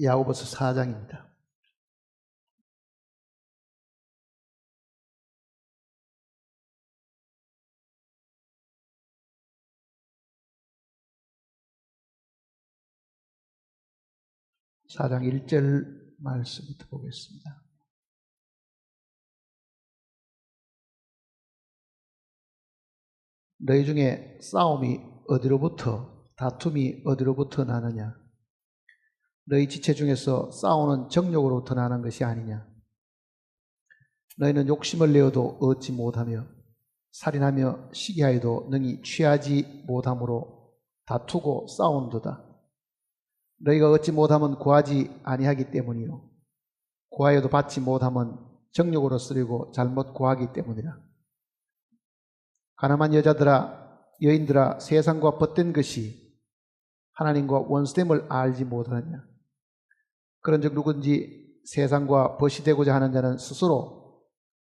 야고보서 4장입니다. 사장 1절 말씀부터 보겠습니다. 너희 중에 싸움이 어디로부터, 다툼이 어디로부터 나느냐? 너희 지체 중에서 싸우는 정욕으로부터 나는 것이 아니냐? 너희는 욕심을 내어도 얻지 못하며 살인하며 시기하여도 능히 취하지 못함으로 다투고 싸운도다. 너희가 얻지 못하면 구하지 아니하기 때문이요 구하여도 받지 못하면 정욕으로 쓰려고 잘못 구하기 때문이라. 가늠한 여자들아, 여인들아, 세상과 벗된 것이 하나님과 원수됨을 알지 못하느냐? 그런즉 누군지 세상과 벗이 되고자 하는 자는 스스로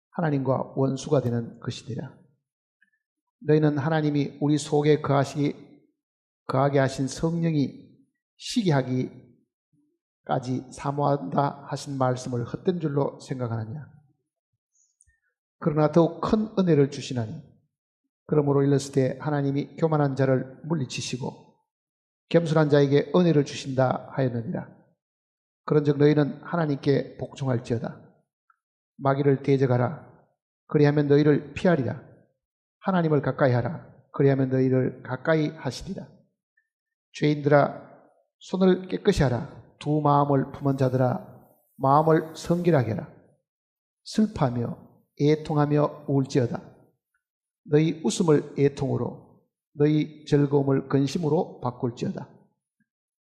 하나님과 원수가 되는 것이니라. 너희는 하나님이 우리 속에 거하게 하신 성령이 시기하기까지 사모한다 하신 말씀을 헛된 줄로 생각하느냐? 그러나 더욱 큰 은혜를 주시나니 그러므로 일렀을 때 하나님이 교만한 자를 물리치시고 겸손한 자에게 은혜를 주신다 하였느니라. 그런즉 너희는 하나님께 복종할지어다. 마귀를 대적하라. 그리하면 너희를 피하리라. 하나님을 가까이 하라. 그리하면 너희를 가까이 하시리라. 죄인들아, 손을 깨끗이 하라. 두 마음을 품은 자들아, 마음을 성결하게 하라. 슬퍼하며 애통하며 울지어다. 너희 웃음을 애통으로, 너희 즐거움을 근심으로 바꿀지어다.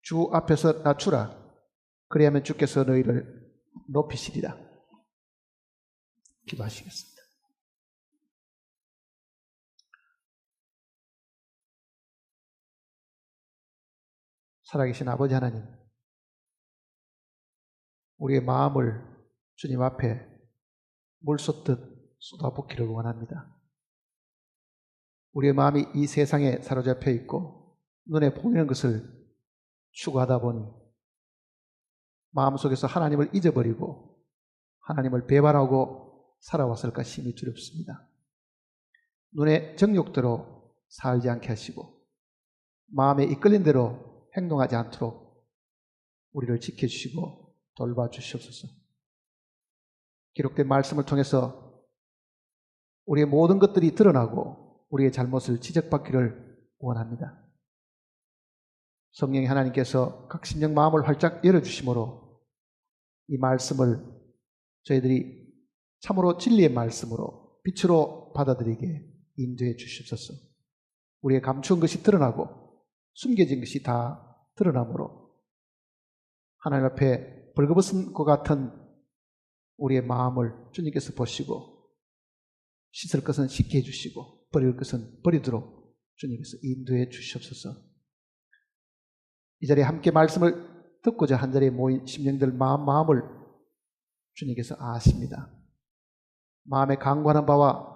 주 앞에서 낮추라. 그리하면 주께서 너희를 높이시리라. 기도하시겠습니다. 살아계신 아버지 하나님, 우리의 마음을 주님 앞에 물 쏟듯 쏟아붓기를 원합니다. 우리의 마음이 이 세상에 사로잡혀 있고 눈에 보이는 것을 추구하다 보니 마음속에서 하나님을 잊어버리고 하나님을 배반하고 살아왔을까 심히 두렵습니다. 눈의 정욕대로 살지 않게 하시고 마음에 이끌린 대로 행동하지 않도록 우리를 지켜주시고 돌봐주시옵소서. 기록된 말씀을 통해서 우리의 모든 것들이 드러나고 우리의 잘못을 지적받기를 원합니다. 성령이 하나님께서 각 심령 마음을 활짝 열어주심으로 이 말씀을 저희들이 참으로 진리의 말씀으로 빛으로 받아들이게 인도해 주시옵소서. 우리의 감추은 것이 드러나고 숨겨진 것이 다 드러나므로 하나님 앞에 벌거벗은 것 같은 우리의 마음을 주님께서 보시고 씻을 것은 씻게 해주시고 버릴 것은 버리도록 주님께서 인도해 주시옵소서. 이 자리에 함께 말씀을 듣고자 한 자리에 모인 심령들 마음을 주님께서 아십니다. 마음에 강구하는 바와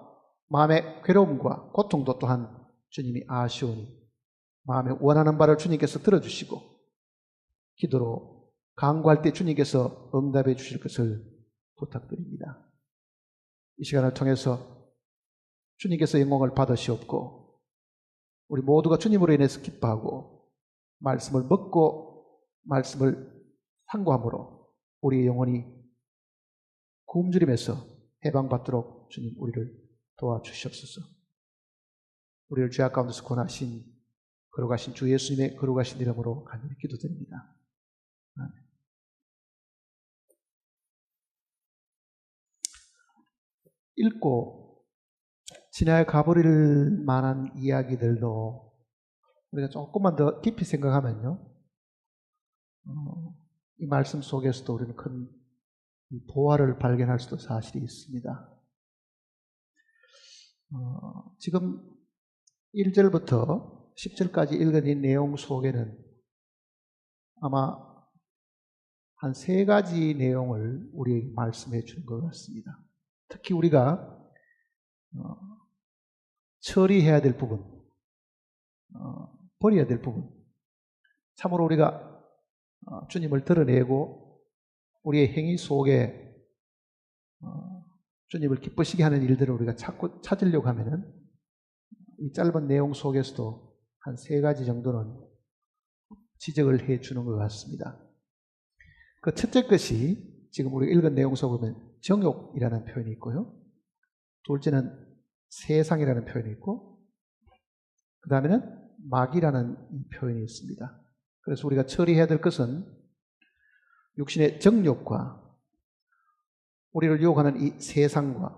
마음의 괴로움과 고통도 또한 주님이 아시오니 마음에 원하는 바를 주님께서 들어주시고 기도로 간구할 때 주님께서 응답해 주실 것을 부탁드립니다. 이 시간을 통해서 주님께서 영광을 받으시옵고 우리 모두가 주님으로 인해서 기뻐하고 말씀을 먹고 말씀을 상고함으로 우리의 영혼이 굶주림에서 해방받도록 주님 우리를 도와주시옵소서. 우리를 죄악 가운데서 권하신 거룩하신 주 예수님의 거룩하신 이름으로 간절히 기도드립니다. 아멘. 읽고 지나야 가버릴 만한 이야기들도 우리가 조금만 더 깊이 생각하면요, 이 말씀 속에서도 우리는 큰 보화를 발견할 수도 사실이 있습니다. 지금 1절부터 10절까지 읽은 이 내용 속에는 아마 한 3가지 내용을 우리에게 말씀해 주는 것 같습니다. 특히 우리가 처리해야 될 부분, 버려야 될 부분, 참으로 우리가 주님을 드러내고 우리의 행위 속에 주님을 기쁘시게 하는 일들을 우리가 찾으려고 하면은 이 짧은 내용 속에서도 한 3가지 정도는 지적을 해 주는 것 같습니다. 그 첫째 것이 지금 우리가 읽은 내용 속에 보면 정욕이라는 표현이 있고요. 둘째는 세상이라는 표현이 있고, 그 다음에는 마귀라는 표현이 있습니다. 그래서 우리가 처리해야 될 것은 육신의 정욕과 우리를 유혹하는 이 세상과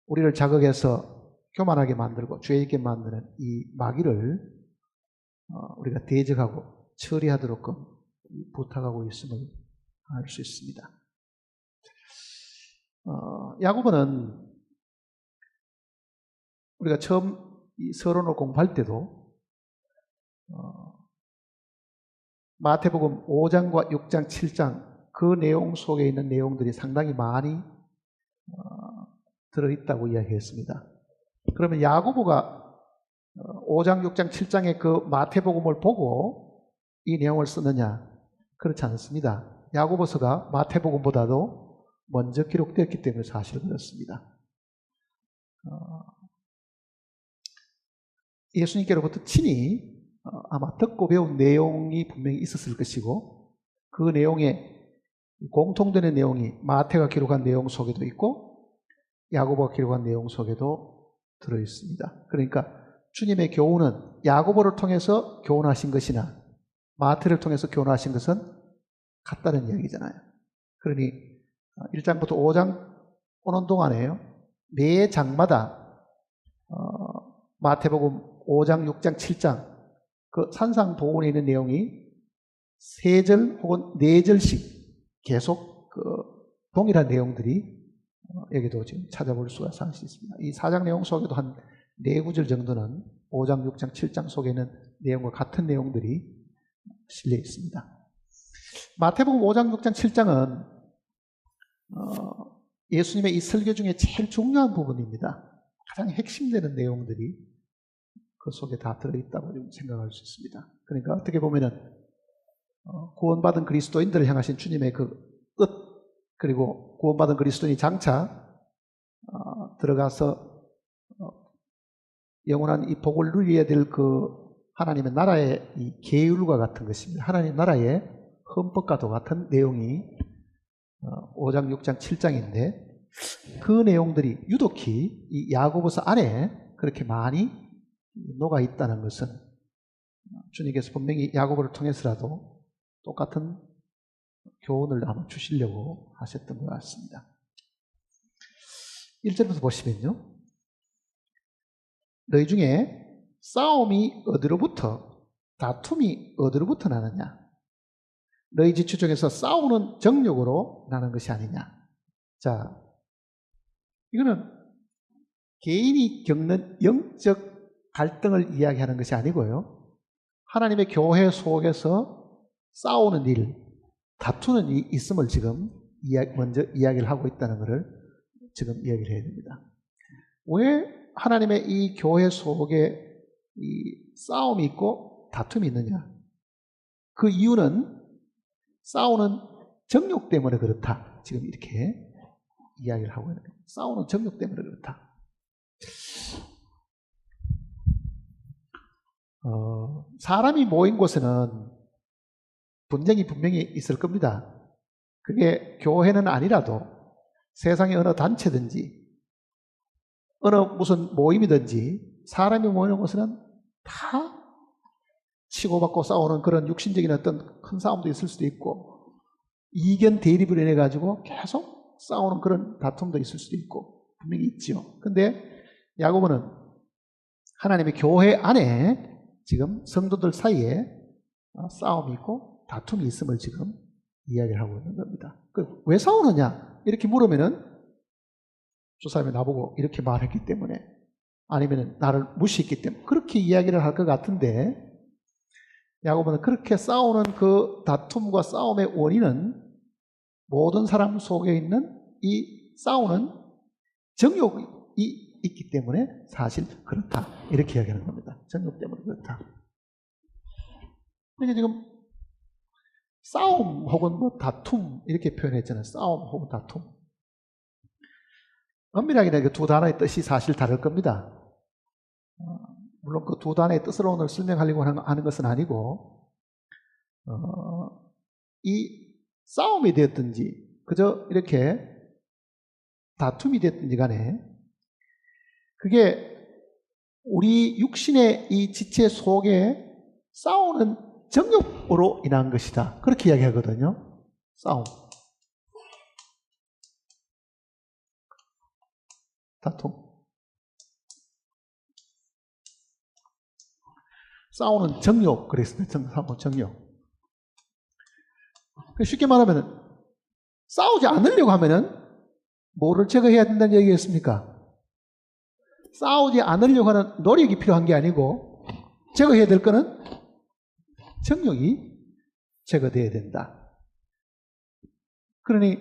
우리를 자극해서 교만하게 만들고 죄 있게 만드는 이 마귀를 우리가 대적하고 처리하도록 부탁하고 있음을 알 수 있습니다. 야고보는 우리가 처음 이 서론을 공부할 때도 마태복음 5장과 6장, 7장 그 내용 속에 있는 내용들이 상당히 많이 들어있다고 이야기했습니다. 그러면 야고보가 5장, 6장, 7장의 그 마태복음을 보고 이 내용을 쓰느냐? 그렇지 않습니다. 야고보서가 마태복음보다도 먼저 기록되었기 때문에 사실 그렇습니다. 예수님께로부터 친히 아마 듣고 배운 내용이 분명히 있었을 것이고, 그 내용에 공통되는 내용이 마태가 기록한 내용 속에도 있고 야고보가 기록한 내용 속에도 들어있습니다. 그러니까 주님의 교훈은 야고보를 통해서 교훈하신 것이나 마태를 통해서 교훈하신 것은 같다는 이야기잖아요. 그러니 1장부터 5장 오는 동안에요, 매 장마다 마태복음 5장, 6장, 7장 그 산상보훈에 있는 내용이 3절 혹은 4절씩 계속 그 동일한 내용들이 여기도 지금 찾아볼 수가 사실 있습니다. 이 4장 내용 속에도 한 4구절 정도는 5장, 6장, 7장 속에는 내용과 같은 내용들이 실려 있습니다. 마태복음 5장, 6장, 7장은 예수님의 이 설교 중에 제일 중요한 부분입니다. 가장 핵심되는 내용들이 그 속에 다 들어있다고 생각할 수 있습니다. 그러니까 어떻게 보면은 구원받은 그리스도인들을 향하신 주님의 그 뜻, 그리고 구원받은 그리스도인이 장차 들어가서 영원한 이 복을 누려야 될 그 하나님의 나라의 이 계율과 같은 것입니다. 하나님 나라의 헌법과도 같은 내용이 5장, 6장, 7장인데 그 내용들이 유독히 이 야고보서 안에 그렇게 많이 녹아 있다는 것은 주님께서 분명히 야고보를 통해서라도 똑같은 교훈을 아마 주시려고 하셨던 것 같습니다. 1절부터 보시면요, 너희 중에 싸움이 어디로부터, 다툼이 어디로부터 나느냐? 너희 지체 중에서 싸우는 정욕으로 나는 것이 아니냐? 자, 이거는 개인이 겪는 영적 갈등을 이야기하는 것이 아니고요, 하나님의 교회 속에서 싸우는 일, 다투는 일이 있음을 지금 먼저 이야기를 하고 있다는 것을 지금 이야기를 해야 됩니다. 왜 하나님의 이 교회 속에 이 싸움이 있고 다툼이 있느냐? 그 이유는 싸우는 정욕 때문에 그렇다. 지금 이렇게 이야기를 하고 있는 거예요. 싸우는 정욕 때문에 그렇다. 사람이 모인 곳에는 분쟁이 분명히 있을 겁니다. 그게 교회는 아니라도 세상의 어느 단체든지 어느 무슨 모임이든지 사람이 모이는 곳에는 다 치고받고 싸우는 그런 육신적인 어떤 큰 싸움도 있을 수도 있고 이견 대립을 인해 가지고 계속 싸우는 그런 다툼도 있을 수도 있고 분명히 있죠. 근데 야고보는 하나님의 교회 안에 지금 성도들 사이에 싸움이 있고 다툼이 있음을 지금 이야기를 하고 있는 겁니다. 왜 싸우느냐? 이렇게 물으면은 저 사람이 나보고 이렇게 말했기 때문에 아니면 나를 무시했기 때문에 그렇게 이야기를 할 것 같은데 야고보는 그렇게 싸우는 그 다툼과 싸움의 원인은 모든 사람 속에 있는 이 싸우는 정욕이 있기 때문에 사실 그렇다. 이렇게 이야기하는 겁니다. 정욕 때문에 그렇다. 그러니까 지금 싸움 혹은 뭐 다툼 이렇게 표현했잖아요. 싸움 혹은 다툼. 엄밀하게 그 두 단어의 뜻이 사실 다를 겁니다. 물론 그 두 단어의 뜻을 오늘 설명하려고 하는 것은 아니고, 이 싸움이 되었든지 그저 이렇게 다툼이 됐든지 간에 그게 우리 육신의 이 지체 속에 싸우는 정욕으로 인한 것이다. 그렇게 이야기하거든요. 싸움. 다툼. 싸우는 정욕. 그랬습니다. 정욕. 쉽게 말하면 싸우지 않으려고 하면은 뭐를 제거해야 된다는 얘기겠습니까? 싸우지 않으려고 하는 노력이 필요한 게 아니고 제거해야 될 거는 정욕이 제거돼야 된다. 그러니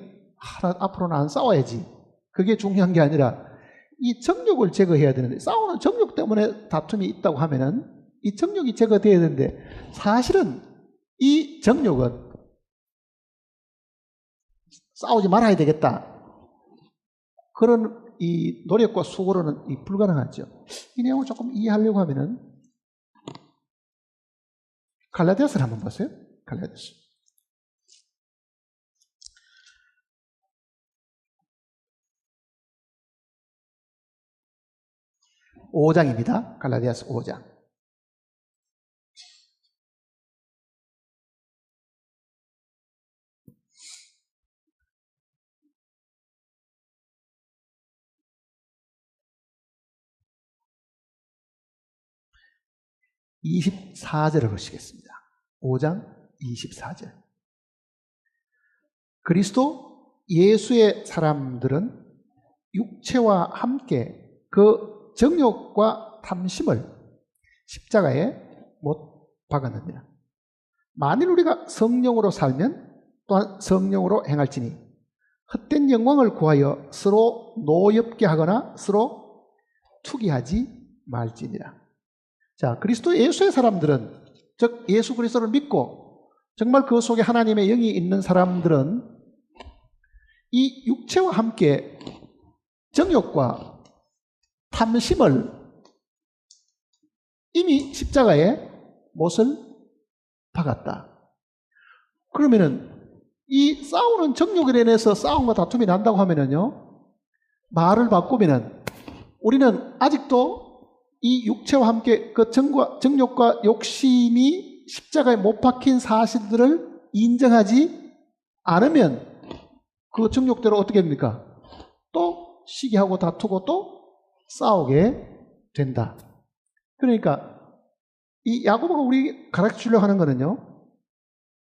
앞으로는 안 싸워야지. 그게 중요한 게 아니라 이 정욕을 제거해야 되는데, 싸우는 정욕 때문에 다툼이 있다고 하면은 이 정욕이 제거돼야 되는데, 사실은 이 정욕은 싸우지 말아야 되겠다. 그런 이 노력과 수고로는 불가능하죠. 이 내용을 조금 이해하려고 하면은 갈라디아서를 한번 보세요. 갈라디아서. 5장입니다. 갈라디아서 5장. (24절을) 보시겠습니다. 5장 24절. 그리스도 예수의 사람들은 육체와 함께 그 정욕과 탐심을 십자가에 못 박았느니라. 만일 우리가 성령으로 살면 또한 성령으로 행할지니 헛된 영광을 구하여 서로 노엽게 하거나 서로 투기하지 말지니라. 자, 그리스도 예수의 사람들은, 즉 예수 그리스도를 믿고 정말 그 속에 하나님의 영이 있는 사람들은 이 육체와 함께 정욕과 탐심을 이미 십자가에 못을 박았다. 그러면은 이 싸우는 정욕에 인해서 싸움과 다툼이 난다고 하면은요, 말을 바꾸면은 우리는 아직도 이 육체와 함께 그 정욕과 욕심이 십자가에 못 박힌 사실들을 인정하지 않으면 그 정욕대로 어떻게 됩니까? 또 시기하고 다투고 또 싸우게 된다. 그러니까 이 야고보가 우리 가르치려고 하는 거는요,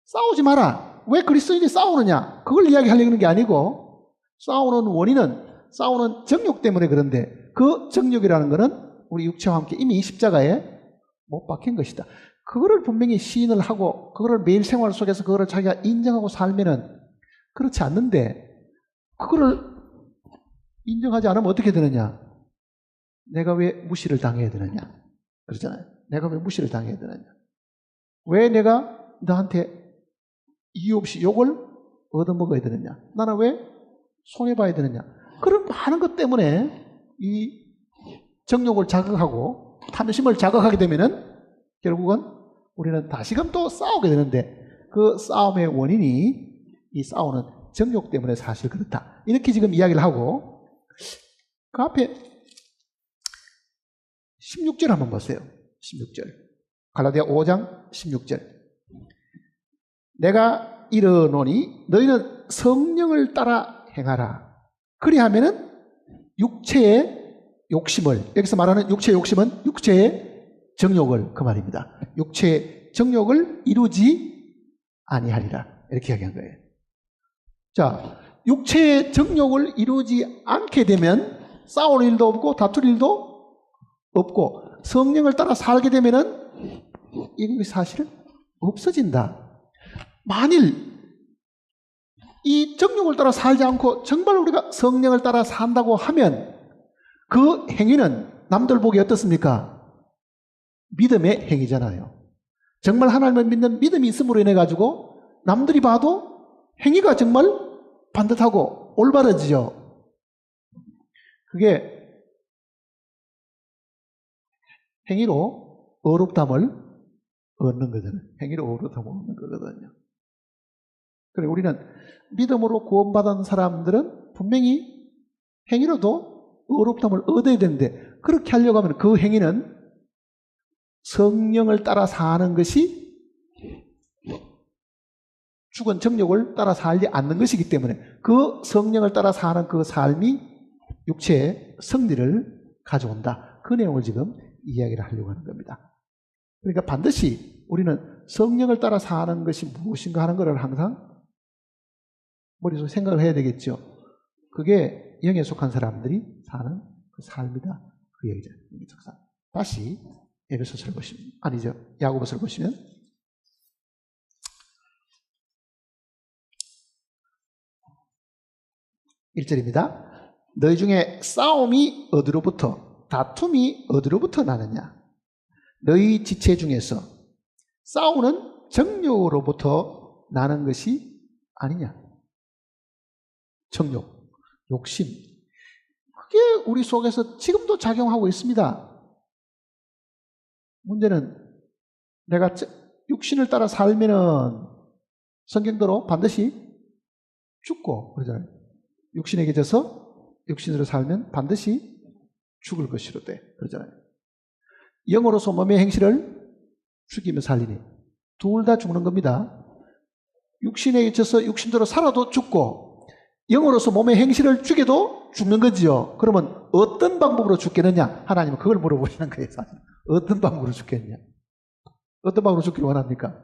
싸우지 마라. 왜 그리스도인이 싸우느냐? 그걸 이야기하려는 게 아니고, 싸우는 원인은 싸우는 정욕 때문에 그런데 그 정욕이라는 거는 우리 육체와 함께 이미 십자가에 못 박힌 것이다. 그거를 분명히 시인을 하고 그거를 매일 생활 속에서 그거를 자기가 인정하고 살면은 그렇지 않는데, 그거를 인정하지 않으면 어떻게 되느냐? 내가 왜 무시를 당해야 되느냐? 그러잖아요. 내가 왜 무시를 당해야 되느냐? 왜 내가 너한테 이유 없이 욕을 얻어먹어야 되느냐? 나는 왜 손해봐야 되느냐? 그런 많은 것 때문에 이 정욕을 자극하고 탐심을 자극하게 되면은 결국은 우리는 다시금 또 싸우게 되는데, 그 싸움의 원인이 이 싸우는 정욕 때문에 사실 그렇다. 이렇게 지금 이야기를 하고, 그 앞에 16절 한번 보세요. 16절. 갈라디아 5장 16절. 내가 이르노니 너희는 성령을 따라 행하라. 그리하면은 육체의 욕심을, 여기서 말하는 육체의 욕심은 육체의 정욕을, 그 말입니다. 육체의 정욕을 이루지 아니하리라. 이렇게 이야기한 거예요. 자, 육체의 정욕을 이루지 않게 되면 싸울 일도 없고 다툴 일도 없고, 성령을 따라 살게 되면은 이게 사실은 없어진다. 만일 이 정욕을 따라 살지 않고 정말 우리가 성령을 따라 산다고 하면 그 행위는 남들 보기 어떻습니까? 믿음의 행위잖아요. 정말 하나님을 믿는 믿음이 있음으로 인해 가지고 남들이 봐도 행위가 정말 반듯하고 올바르지요. 그게 행위로 어렵담을 얻는 거잖아요. 행위로 어렵담을 얻는 거거든요. 그래 우리는 믿음으로 구원받은 사람들은 분명히 행위로도 어렵담을 얻어야 되는데 그렇게 하려고 하면 그 행위는 성령을 따라 사는 것이 죽은 정욕을 따라 살지 않는 것이기 때문에 그 성령을 따라 사는 그 삶이 육체의 승리를 가져온다. 그 내용을 지금 이야기를 하려고 하는 겁니다. 그러니까 반드시 우리는 성령을 따라 사는 것이 무엇인가 하는 것을 항상 머릿속에 생각을 해야 되겠죠. 그게 영에 속한 사람들이 사는 그 삶이다. 그 얘기죠. 다시 에베소서를 보시면, 아니죠. 야고보서를 보시면 1절입니다. 너희 중에 싸움이 어디로부터, 다툼이 어디로부터 나느냐? 너희 지체 중에서 싸우는 정욕으로부터 나는 것이 아니냐? 정욕, 욕심. 그게 우리 속에서 지금도 작용하고 있습니다. 문제는 내가 육신을 따라 살면은 성경대로 반드시 죽고 그러잖아요. 육신에게 져서 육신으로 살면 반드시 죽을 것이로되 그러잖아요. 영으로서 몸의 행실을 죽이며 살리니 둘 다 죽는 겁니다. 육신에게 져서 육신대로 살아도 죽고 영으로서 몸의 행실을 죽여도 죽는 거지요. 그러면 어떤 방법으로 죽겠느냐? 하나님은 그걸 물어보시는 거예요. 사실. 어떤 방법으로 죽겠냐? 어떤 방법으로 죽기를 원합니까?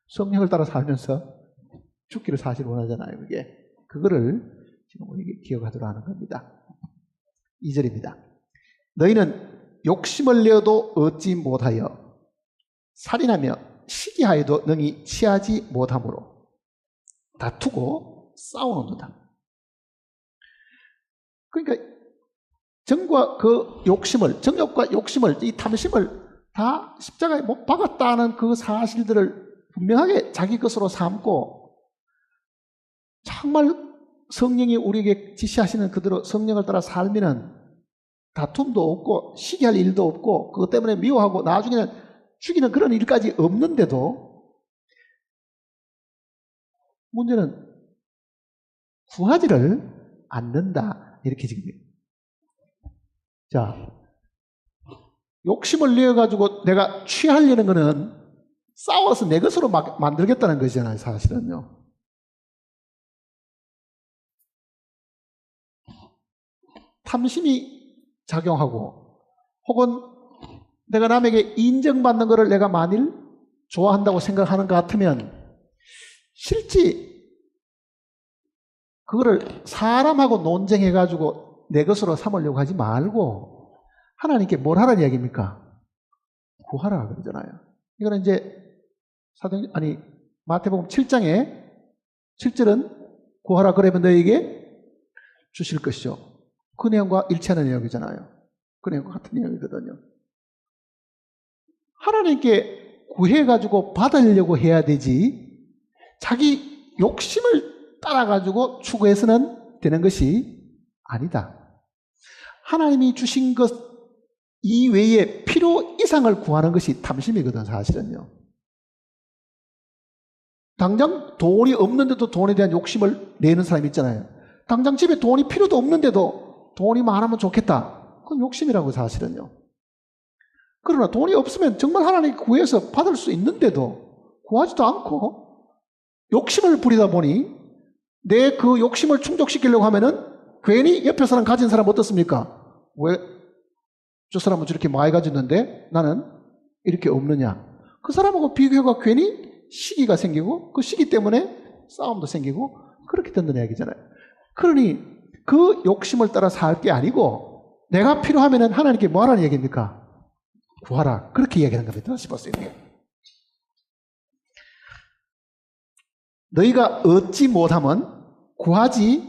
성령을 따라 살면서 죽기를 사실 원하잖아요. 그거를 지금 우리에게 기억하도록 하는 겁니다. 2절입니다. 너희는 욕심을 내어도 얻지 못하여 살인하며 시기하여도 능히 취하지 못하므로 다투고 싸우는도다. 그러니까 정과 그 욕심을, 정욕과 욕심을, 이 탐심을 다 십자가에 못 박았다는 그 사실들을 분명하게 자기 것으로 삼고 정말 성령이 우리에게 지시하시는 그대로 성령을 따라 살면은 다툼도 없고 시기할 일도 없고 그것 때문에 미워하고 나중에는 죽이는 그런 일까지 없는데도 문제는 구하지를 않는다. 이렇게 지금. 자, 욕심을 내어가지고 내가 취하려는 거는 싸워서 내 것으로 막 만들겠다는 것이잖아요, 사실은요. 탐심이 작용하고 혹은 내가 남에게 인정받는 것을 내가 만일 좋아한다고 생각하는 것 같으면 실제 그거를 사람하고 논쟁해가지고 내 것으로 삼으려고 하지 말고 하나님께 뭘 하라는 이야기입니까? 구하라 그러잖아요. 이거는 이제 마태복음 7장에 7절은 구하라 그러면 너에게 주실 것이죠. 그 내용과 일치하는 내용이잖아요. 그 내용과 같은 내용이거든요. 하나님께 구해가지고 받으려고 해야 되지 자기 욕심을 따라가지고 추구해서는 되는 것이 아니다. 하나님이 주신 것 이외에 필요 이상을 구하는 것이 탐심이거든, 사실은요. 당장 돈이 없는데도 돈에 대한 욕심을 내는 사람이 있잖아요. 당장 집에 돈이 필요도 없는데도 돈이 많으면 좋겠다. 그건 욕심이라고, 사실은요. 그러나 돈이 없으면 정말 하나님 구해서 받을 수 있는데도 구하지도 않고 욕심을 부리다 보니 내 그 욕심을 충족시키려고 하면은 괜히 옆에 사람 가진 사람 어떻습니까? 왜 저 사람은 저렇게 많이 가졌는데 나는 이렇게 없느냐? 그 사람하고 비교가 괜히 시기가 생기고 그 시기 때문에 싸움도 생기고 그렇게 된다는 얘기잖아요. 그러니 그 욕심을 따라 살 게 아니고 내가 필요하면은 하나님께 뭐 하라는 얘기입니까? 구하라. 그렇게 이야기하는 겁니다. 싶었어요. 너희가 얻지 못하면 구하지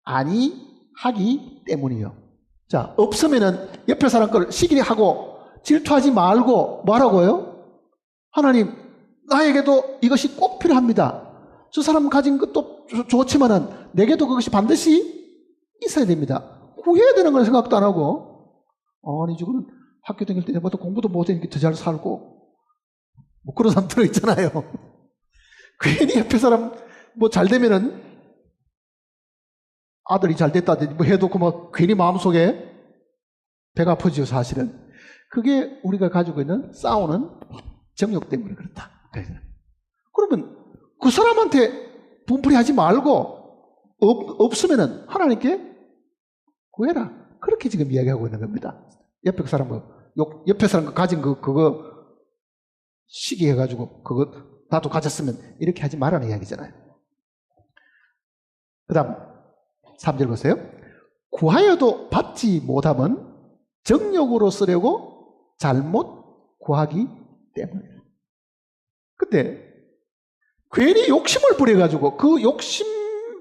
아니하기 때문이요. 자, 없으면은 옆에 사람 걸 시기하고 질투하지 말고 뭐 하라고요? 하나님, 나에게도 이것이 꼭 필요합니다. 저 사람 가진 것도 좋지만은 내게도 그것이 반드시 있어야 됩니다. 구해야 되는 걸 생각도 안 하고, 아니 지금 학교 다닐 때 내가 공부도 못했는데 더 잘 살고, 뭐 그런 사람 들어있잖아요. 괜히 옆에 사람 뭐 잘 되면은 아들이 잘 됐다든지 뭐 해도 뭐 괜히 마음속에 배가 아프지요, 사실은. 그게 우리가 가지고 있는 싸우는 정욕 때문에 그렇다. 그러면 그 사람한테 분풀이하지 말고 없으면은 하나님께 구해라. 그렇게 지금 이야기하고 있는 겁니다. 옆에 사람 옆에 사람 가진 그거 시기해가지고 그거 나도 가졌으면 이렇게 하지 말라는 이야기잖아요. 그 다음 3절 보세요. 구하여도 받지 못함은 정욕으로 쓰려고 잘못 구하기 때문에. 근데 괜히 욕심을 부려가지고 그 욕심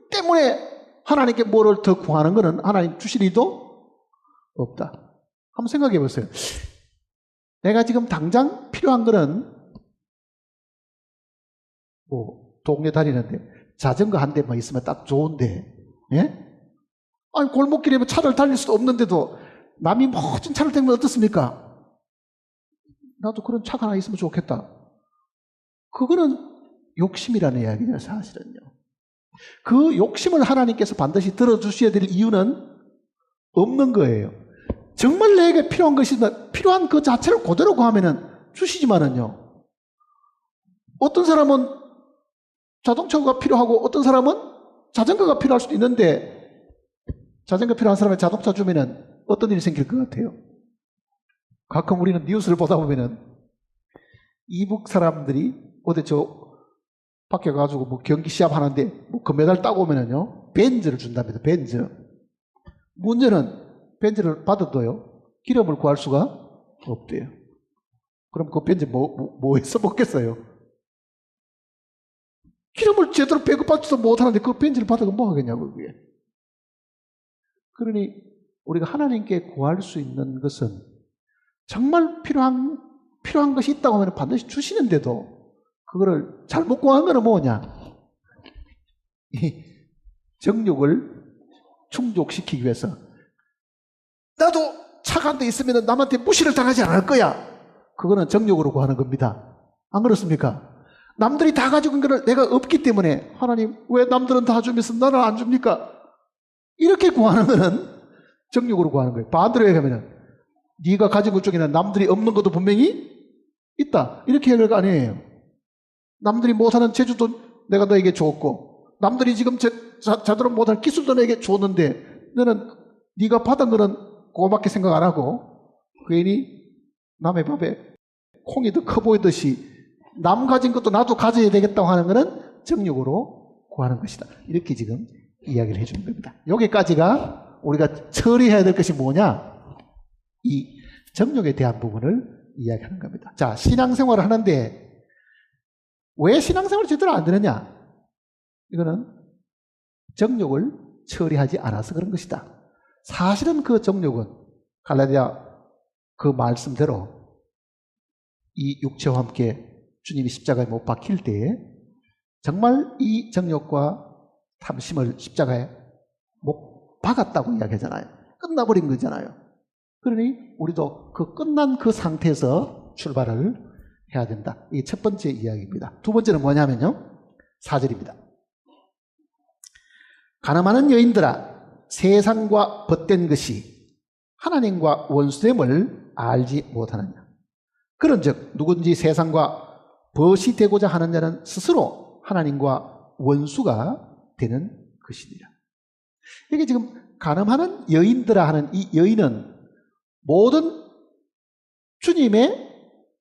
때문에 하나님께 뭐를 더 구하는 것은 하나님 주실 리도 없다. 한번 생각해 보세요. 내가 지금 당장 필요한 거는 뭐 동네 다니는데 자전거 한 대만 있으면 딱 좋은데, 예? 아니 골목길에 차를 달릴 수도 없는데도 남이 멋진 차를 타면 어떻습니까? 나도 그런 차가 하나 있으면 좋겠다. 그거는 욕심이라는 이야기예요, 사실은요. 그 욕심을 하나님께서 반드시 들어주셔야 될 이유는 없는 거예요. 정말 내게 필요한 것이면 필요한 그 자체를 그대로 구하면은 주시지만은요. 어떤 사람은 자동차가 필요하고 어떤 사람은 자전거가 필요할 수도 있는데 자전거 필요한 사람에 자동차 주면은 어떤 일이 생길 것 같아요? 가끔 우리는 뉴스를 보다 보면은 이북 사람들이 어디 저 밖에 가지고 뭐 경기 시합 하는데 뭐 금메달 따고 오면은요 벤즈를 준답니다. 벤즈. 문제는 벤즈를 받아도요 기름을 구할 수가 없대요. 그럼 그 벤즈 뭐에 써먹겠어요? 기름을 제대로 배급받지도 못하는데 그 벤즈를 받아가 뭐 하겠냐고 그게. 그러니 우리가 하나님께 구할 수 있는 것은 정말 필요한 것이 있다고 하면 반드시 주시는데도 그거를 잘못 구한 거는 뭐냐? 이 정욕을 충족시키기 위해서 나도 차가 한 대 있으면 남한테 무시를 당하지 않을 거야. 그거는 정욕으로 구하는 겁니다. 안 그렇습니까? 남들이 다 가지고 있는 걸 내가 없기 때문에 하나님 왜 남들은 다 주면서 나는 안 줍니까? 이렇게 구하는 거는 정욕으로 구하는 거예요. 반대로 얘기하면 네가 가진 것 중에는 남들이 없는 것도 분명히 있다. 이렇게 얘기할 거 아니에요. 남들이 못하는 재주도 내가 너에게 줬고 남들이 지금 자들은 못할 기술도 너에게 줬는데 너는 네가 받은 거는 고맙게 생각 안 하고 괜히 남의 밥에 콩이 더 커 보이듯이 남 가진 것도 나도 가져야 되겠다고 하는 거는 정욕으로 구하는 것이다. 이렇게 지금 이야기를 해주는 겁니다. 여기까지가 우리가 처리해야 될 것이 뭐냐? 이 정욕에 대한 부분을 이야기하는 겁니다. 자, 신앙생활을 하는데 왜 신앙생활을 제대로 안 되느냐? 이거는 정욕을 처리하지 않아서 그런 것이다. 사실은 그 정욕은 갈라디아 그 말씀대로 이 육체와 함께 주님이 십자가에 못 박힐 때에 정말 이 정욕과 탐심을 십자가에 못 박았다고 이야기하잖아요. 끝나버린 거잖아요. 그러니 우리도 그 끝난 그 상태에서 출발을 해야 된다. 이게 첫 번째 이야기입니다. 두 번째는 뭐냐면요. 4절입니다. 가늠하는 여인들아 세상과 벗된 것이 하나님과 원수됨을 알지 못하느냐. 그런즉 누군지 세상과 벗이 되고자 하는 자는 스스로 하나님과 원수가 되는 것이니라. 이게 지금 가늠하는 여인들아 하는 이 여인은 모든 주님의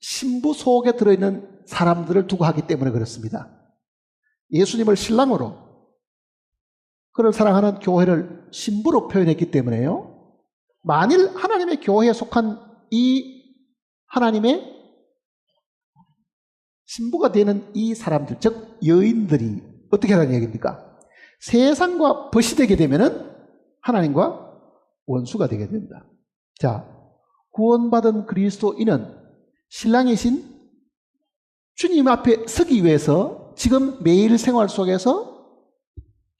신부 속에 들어있는 사람들을 두고 하기 때문에 그렇습니다. 예수님을 신랑으로 그를 사랑하는 교회를 신부로 표현했기 때문에요. 만일 하나님의 교회에 속한 이 하나님의 신부가 되는 이 사람들, 즉 여인들이 어떻게 하라는 얘기입니까? 세상과 벗이 되게 되면은 하나님과 원수가 되게 됩니다. 자, 구원받은 그리스도인은 신랑이신 주님 앞에 서기 위해서 지금 매일 생활 속에서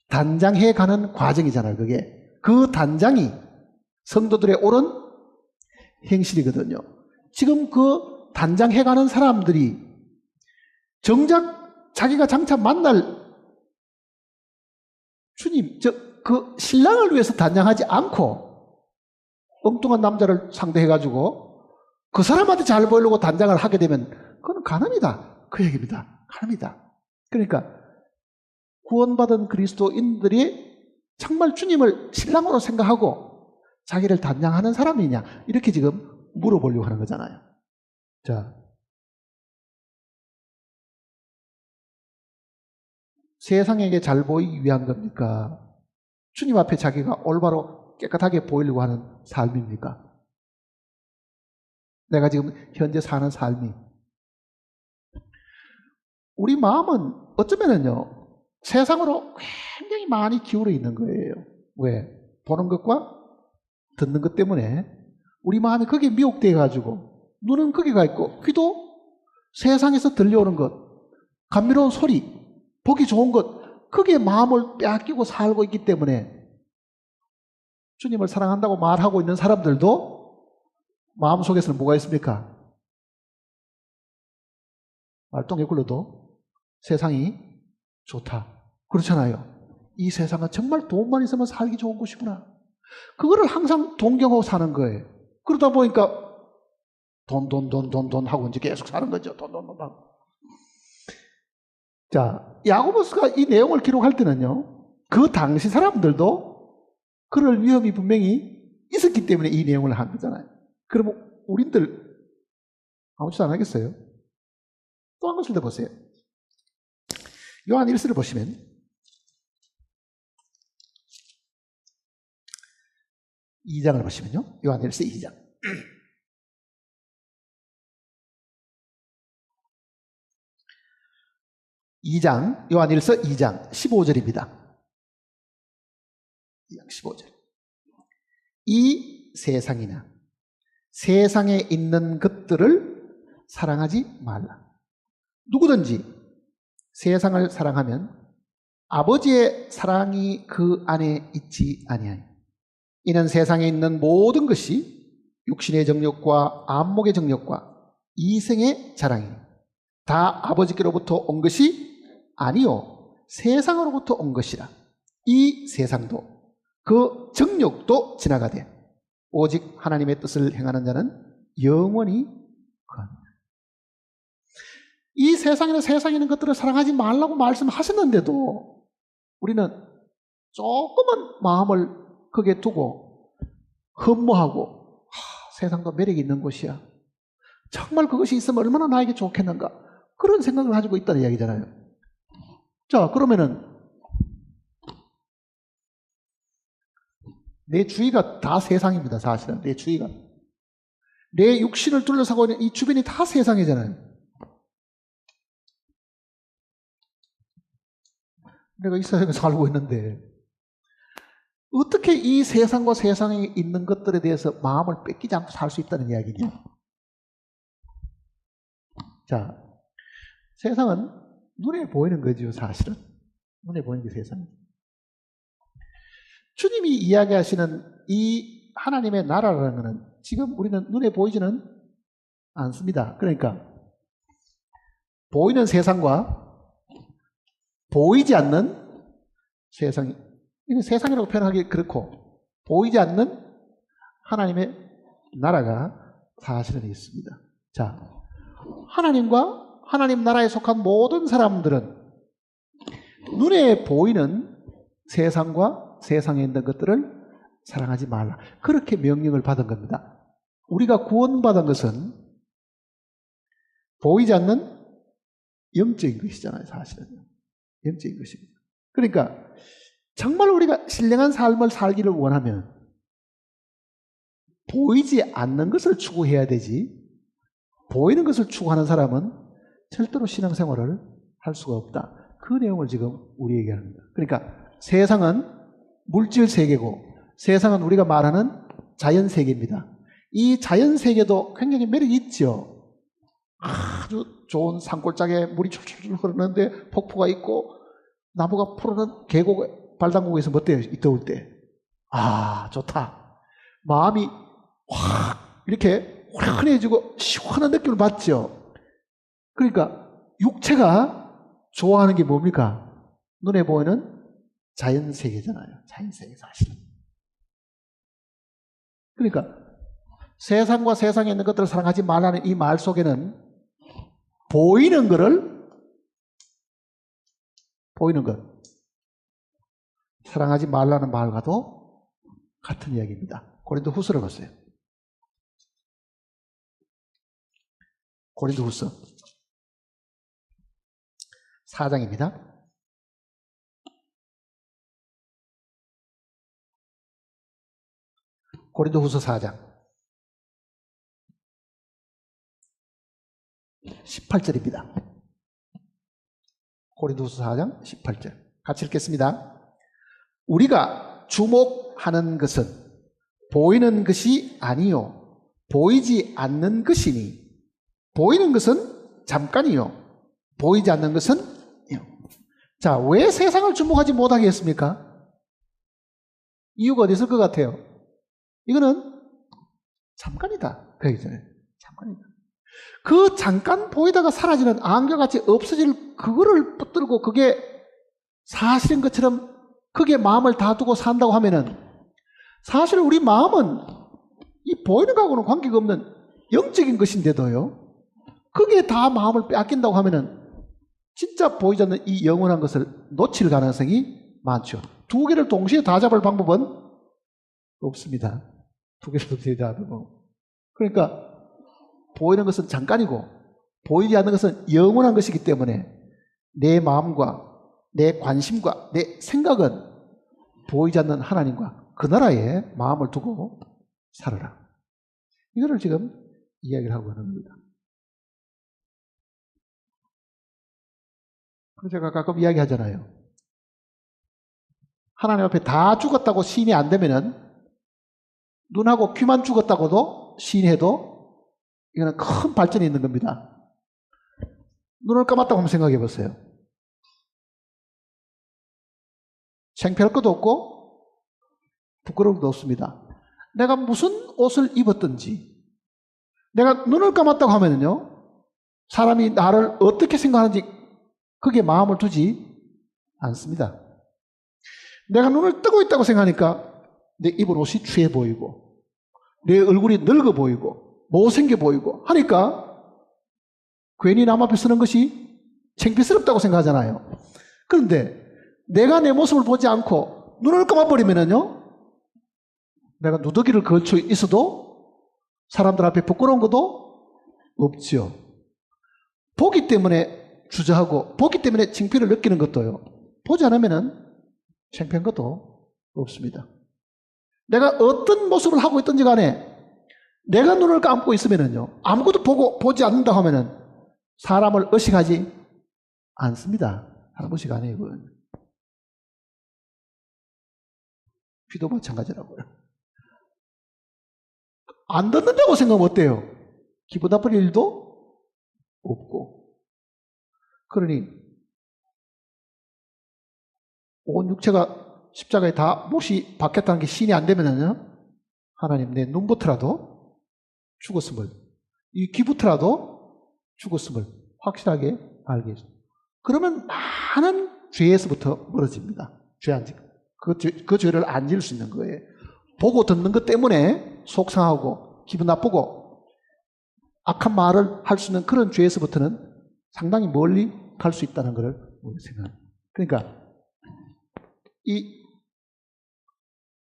단장해 가는 과정이잖아요. 그게 그 단장이 성도들의 옳은 행실이거든요. 지금 그 단장해 가는 사람들이 정작 자기가 장차 만날 주님, 그 신랑을 위해서 단장하지 않고 엉뚱한 남자를 상대해가지고 그 사람한테 잘 보이려고 단장을 하게 되면 그건 간음이다. 그 얘기입니다. 간음이다. 그러니까 구원받은 그리스도인들이 정말 주님을 신랑으로 생각하고 자기를 단장하는 사람이냐 이렇게 지금 물어보려고 하는 거잖아요. 자, 세상에게 잘 보이기 위한 겁니까? 주님 앞에 자기가 올바로 깨끗하게 보이려고 하는 삶입니까? 내가 지금 현재 사는 삶이 우리 마음은 어쩌면은요 세상으로 굉장히 많이 기울어 있는 거예요. 왜? 보는 것과 듣는 것 때문에 우리 마음이 거기에 미혹되어 가지고 눈은 거기 가 있고 귀도 세상에서 들려오는 것, 감미로운 소리, 보기 좋은 것, 거기에 마음을 빼앗기고 살고 있기 때문에 주님을 사랑한다고 말하고 있는 사람들도 마음속에서는 뭐가 있습니까? 말똥에 굴러도 세상이 좋다. 그렇잖아요. 이 세상은 정말 돈만 있으면 살기 좋은 곳이구나. 그거를 항상 동경하고 사는 거예요. 그러다 보니까 돈 하고 이제 계속 사는 거죠. 돈 하고. 자, 야고보스가 이 내용을 기록할 때는요, 그 당시 사람들도 그럴 위험이 분명히 있었기 때문에 이 내용을 한 거잖아요. 그러면 우리들 아무것도 안 하겠어요? 또 한 것을 더 보세요. 요한 1서를 보시면 이 장을 보시면요. 요한 1서 2장. 요한 1서 2장 15절입니다. 2장 15절. 이 세상이나 세상에 있는 것들을 사랑하지 말라. 누구든지 세상을 사랑하면 아버지의 사랑이 그 안에 있지 아니하니. 이는 세상에 있는 모든 것이 육신의 정욕과 안목의 정욕과 이생의 자랑이니 다 아버지께로부터 온 것이 아니요 세상으로부터 온 것이라. 이 세상도 그 정욕도 지나가되 오직 하나님의 뜻을 행하는 자는 영원히 거하니라. 이 세상에는 세상에 있는 것들을 사랑하지 말라고 말씀하셨는데도 우리는 조금은 마음을 거기에 두고 흠모하고 세상도 매력이 있는 곳이야. 정말 그것이 있으면 얼마나 나에게 좋겠는가. 그런 생각을 가지고 있다는 이야기잖아요. 자, 그러면은 내 주위가 다 세상입니다. 사실은 내 주위가 내 육신을 둘러싸고 있는 이 주변이 다 세상이잖아요. 내가 이 세상에 살고 있는데 어떻게 이 세상과 세상에 있는 것들에 대해서 마음을 뺏기지 않고 살 수 있다는 이야기냐. 자, 세상은 눈에 보이는 거죠. 사실은 눈에 보이는 게 세상이죠. 주님이 이야기하시는 이 하나님의 나라라는 것은 지금 우리는 눈에 보이지는 않습니다. 그러니까 보이는 세상과 보이지 않는 세상이, 이건 세상이라고 표현하기 그렇고 보이지 않는 하나님의 나라가 사실은 있습니다. 자, 하나님과 하나님 나라에 속한 모든 사람들은 눈에 보이는 세상과 세상에 있는 것들을 사랑하지 말라. 그렇게 명령을 받은 겁니다. 우리가 구원받은 것은 보이지 않는 영적인 것이잖아요. 사실은 영적인 것입니다. 그러니까 정말 우리가 신령한 삶을 살기를 원하면 보이지 않는 것을 추구해야 되지, 보이는 것을 추구하는 사람은 절대로 신앙생활을 할 수가 없다. 그 내용을 지금 우리에게 합니다. 그러니까 세상은 물질 세계고 세상은 우리가 말하는 자연 세계입니다. 이 자연 세계도 굉장히 매력이 있죠. 아주 좋은 산골짜기에 물이 출출 흐르는데 폭포가 있고 나무가 푸르는 계곡 발당국에서 어때요? 이 더울 때. 아, 좋다. 마음이 확 이렇게 환해지고 시원한 느낌을 받죠. 그러니까 육체가 좋아하는 게 뭡니까? 눈에 보이는 자연세계잖아요. 자연세계 사실은. 그러니까 세상과 세상에 있는 것들을 사랑하지 말라는 이 말 속에는 보이는 것 사랑하지 말라는 말과도 같은 이야기입니다. 고린도 후서를 보세요. 고린도 후서 4장입니다. 고린도 후서 4장 18절입니다. 고린도 후서 4장 18절 같이 읽겠습니다. 우리가 주목하는 것은 보이는 것이 아니요 보이지 않는 것이니 보이는 것은 잠깐이요 보이지 않는 것은 자, 왜 세상을 주목하지 못하게 했습니까? 이유가 어디 있을 것 같아요? 이거는 잠깐이다. 그 얘기잖아요. 잠깐이다. 그 잠깐 보이다가 사라지는 안개같이 없어질 그거를 붙들고 그게 사실인 것처럼 그게 마음을 다 두고 산다고 하면은 사실 우리 마음은 이 보이는 거하고는 관계가 없는 영적인 것인데도요. 그게 다 마음을 빼앗긴다고 하면은 진짜 보이지 않는 이 영원한 것을 놓칠 가능성이 많죠. 두 개를 동시에 다 잡을 방법은 없습니다. 두 개를 동시에 잡을 방법. 그러니까 보이는 것은 잠깐이고 보이지 않는 것은 영원한 것이기 때문에 내 마음과 내 관심과 내 생각은 보이지 않는 하나님과 그 나라에 마음을 두고 살아라. 이거를 지금 이야기를 하고 있는 겁니다. 그래서 제가 가끔 이야기하잖아요. 하나님 앞에 다 죽었다고 시인이 안 되면은 눈하고 귀만 죽었다고도 시인해도 이거는 큰 발전이 있는 겁니다. 눈을 감았다고 한번 생각해 보세요. 창피할 것도 없고 부끄러울 것도 없습니다. 내가 무슨 옷을 입었든지 내가 눈을 감았다고 하면요 사람이 나를 어떻게 생각하는지 그게 마음을 두지 않습니다. 내가 눈을 뜨고 있다고 생각하니까 내 입은 옷이 취해 보이고 내 얼굴이 늙어 보이고 못생겨 보이고 하니까 괜히 남 앞에 서는 것이 창피스럽다고 생각하잖아요. 그런데 내가 내 모습을 보지 않고 눈을 감아버리면요 내가 누더기를 걸쳐 있어도 사람들 앞에 부끄러운 것도 없죠. 보기 때문에 주저하고 보기 때문에 창피를 느끼는 것도요. 보지 않으면은 창피한 것도 없습니다. 내가 어떤 모습을 하고 있든지 간에 내가 눈을 감고 있으면은요 아무것도 보지 않는다 하면은 사람을 의식하지 않습니다. 사람 의식 안 해요. 이건. 귀도 마찬가지라고요. 안 듣는다고 생각하면 어때요? 기분 나쁠 일도 없고. 그러니 온 육체가 십자가에 다 못이 박혔다는 게 신이 안 되면은요 하나님 내 눈부터라도 죽었음을 이 귀부터라도 죽었음을 확실하게 알게 해줍니다. 그러면 많은 죄에서부터 멀어집니다. 죄 안 짓고 그 죄를 안 지을 수 있는 거예요. 보고 듣는 것 때문에 속상하고 기분 나쁘고 악한 말을 할 수 있는 그런 죄에서부터는 상당히 멀리 갈 수 있다는 것을 생각합니다. 그러니까 이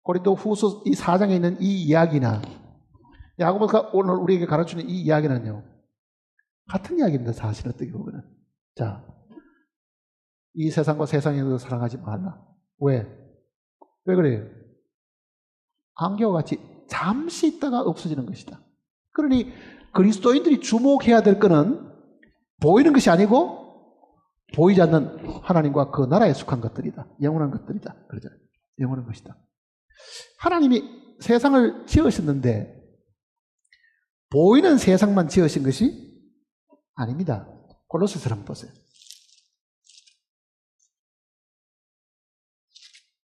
고린도 후서 이 4장에 있는 이 이야기나 야고보가 오늘 우리에게 가르치는 이 이야기는요 같은 이야기입니다. 사실 어떻게 보면 자, 이 세상과 세상에서 사랑하지 말라. 왜 그래요? 안개와 같이 잠시 있다가 없어지는 것이다. 그러니 그리스도인들이 주목해야 될 것은 보이는 것이 아니고 보이지 않는 하나님과 그 나라에 속한 것들이다. 영원한 것들이다. 그러죠. 영원한 것이다. 하나님이 세상을 지으셨는데 보이는 세상만 지으신 것이 아닙니다. 골로새서를 한번 보세요.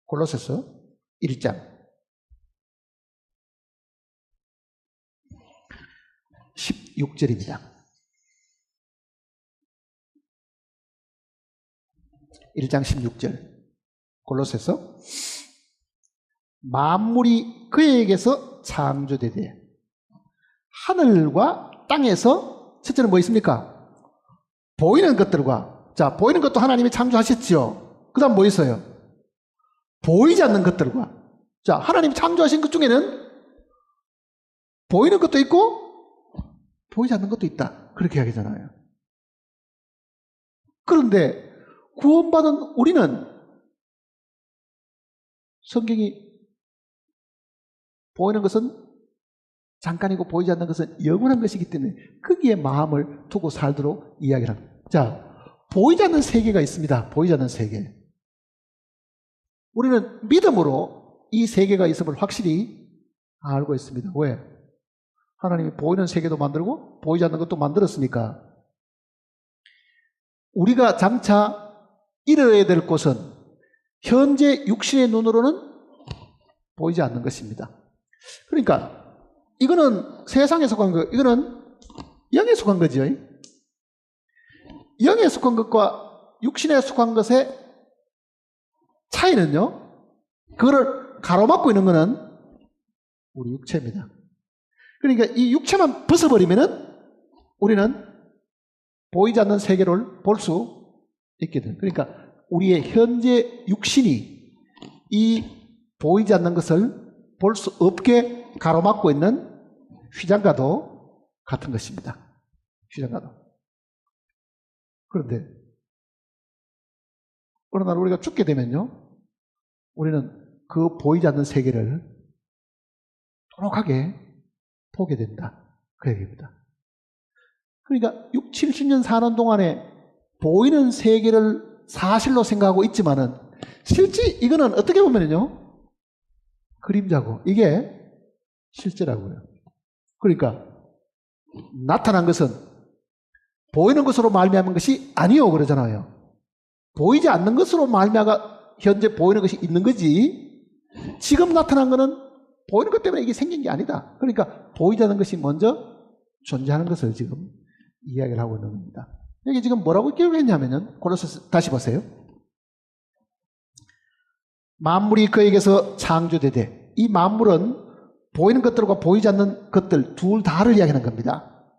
골로새서 1장 16절입니다. 1장 16절. 골로새서 만물이 그에게서 창조되되 하늘과 땅에서 첫째는 뭐 있습니까? 보이는 것들과, 자, 보이는 것도 하나님이 창조하셨죠. 그 다음 뭐 있어요? 보이지 않는 것들과. 자, 하나님이 창조하신 것 중에는 보이는 것도 있고 보이지 않는 것도 있다. 그렇게 이야기하잖아요. 그런데 구원받은 우리는 성경이 보이는 것은 잠깐이고 보이지 않는 것은 영원한 것이기 때문에 거기에 마음을 두고 살도록 이야기를 합니다. 자, 보이지 않는 세계가 있습니다. 보이지 않는 세계. 우리는 믿음으로 이 세계가 있음을 확실히 알고 있습니다. 왜? 하나님이 보이는 세계도 만들고 보이지 않는 것도 만들었으니까. 우리가 장차 이뤄야 될 곳은 현재 육신의 눈으로는 보이지 않는 것입니다. 그러니까 이거는 세상에 속한 것, 이거는 영에 속한 거죠. 영에 속한 것과 육신에 속한 것의 차이는요, 그거를 가로막고 있는 것은 우리 육체입니다. 그러니까 이 육체만 벗어버리면은 우리는 보이지 않는 세계를 볼 수 있게 됩니다. 그러니까 우리의 현재 육신이 이 보이지 않는 것을 볼 수 없게 가로막고 있는 휘장과도 같은 것입니다. 휘장과도. 그런데 어느 날 우리가 죽게 되면요, 우리는 그 보이지 않는 세계를 도록하게 보게 된다. 그 얘기입니다. 그러니까 6, 70년 사는 동안에 보이는 세계를 사실로 생각하고 있지만은 실제 이거는 어떻게 보면요, 그림자고 이게 실제라고요. 그러니까 나타난 것은 보이는 것으로 말미암은 것이 아니요 그러잖아요. 보이지 않는 것으로 말미암아 현재 보이는 것이 있는 거지, 지금 나타난 것은 보이는 것 때문에 이게 생긴 게 아니다. 그러니까 보이지 않는 것이 먼저 존재하는 것을 지금 이야기를 하고 있는 겁니다. 여기 지금 뭐라고 기록했냐면요, 골로새 다시 보세요. 만물이 그에게서 창조되되, 이 만물은 보이는 것들과 보이지 않는 것들 둘 다를 이야기하는 겁니다.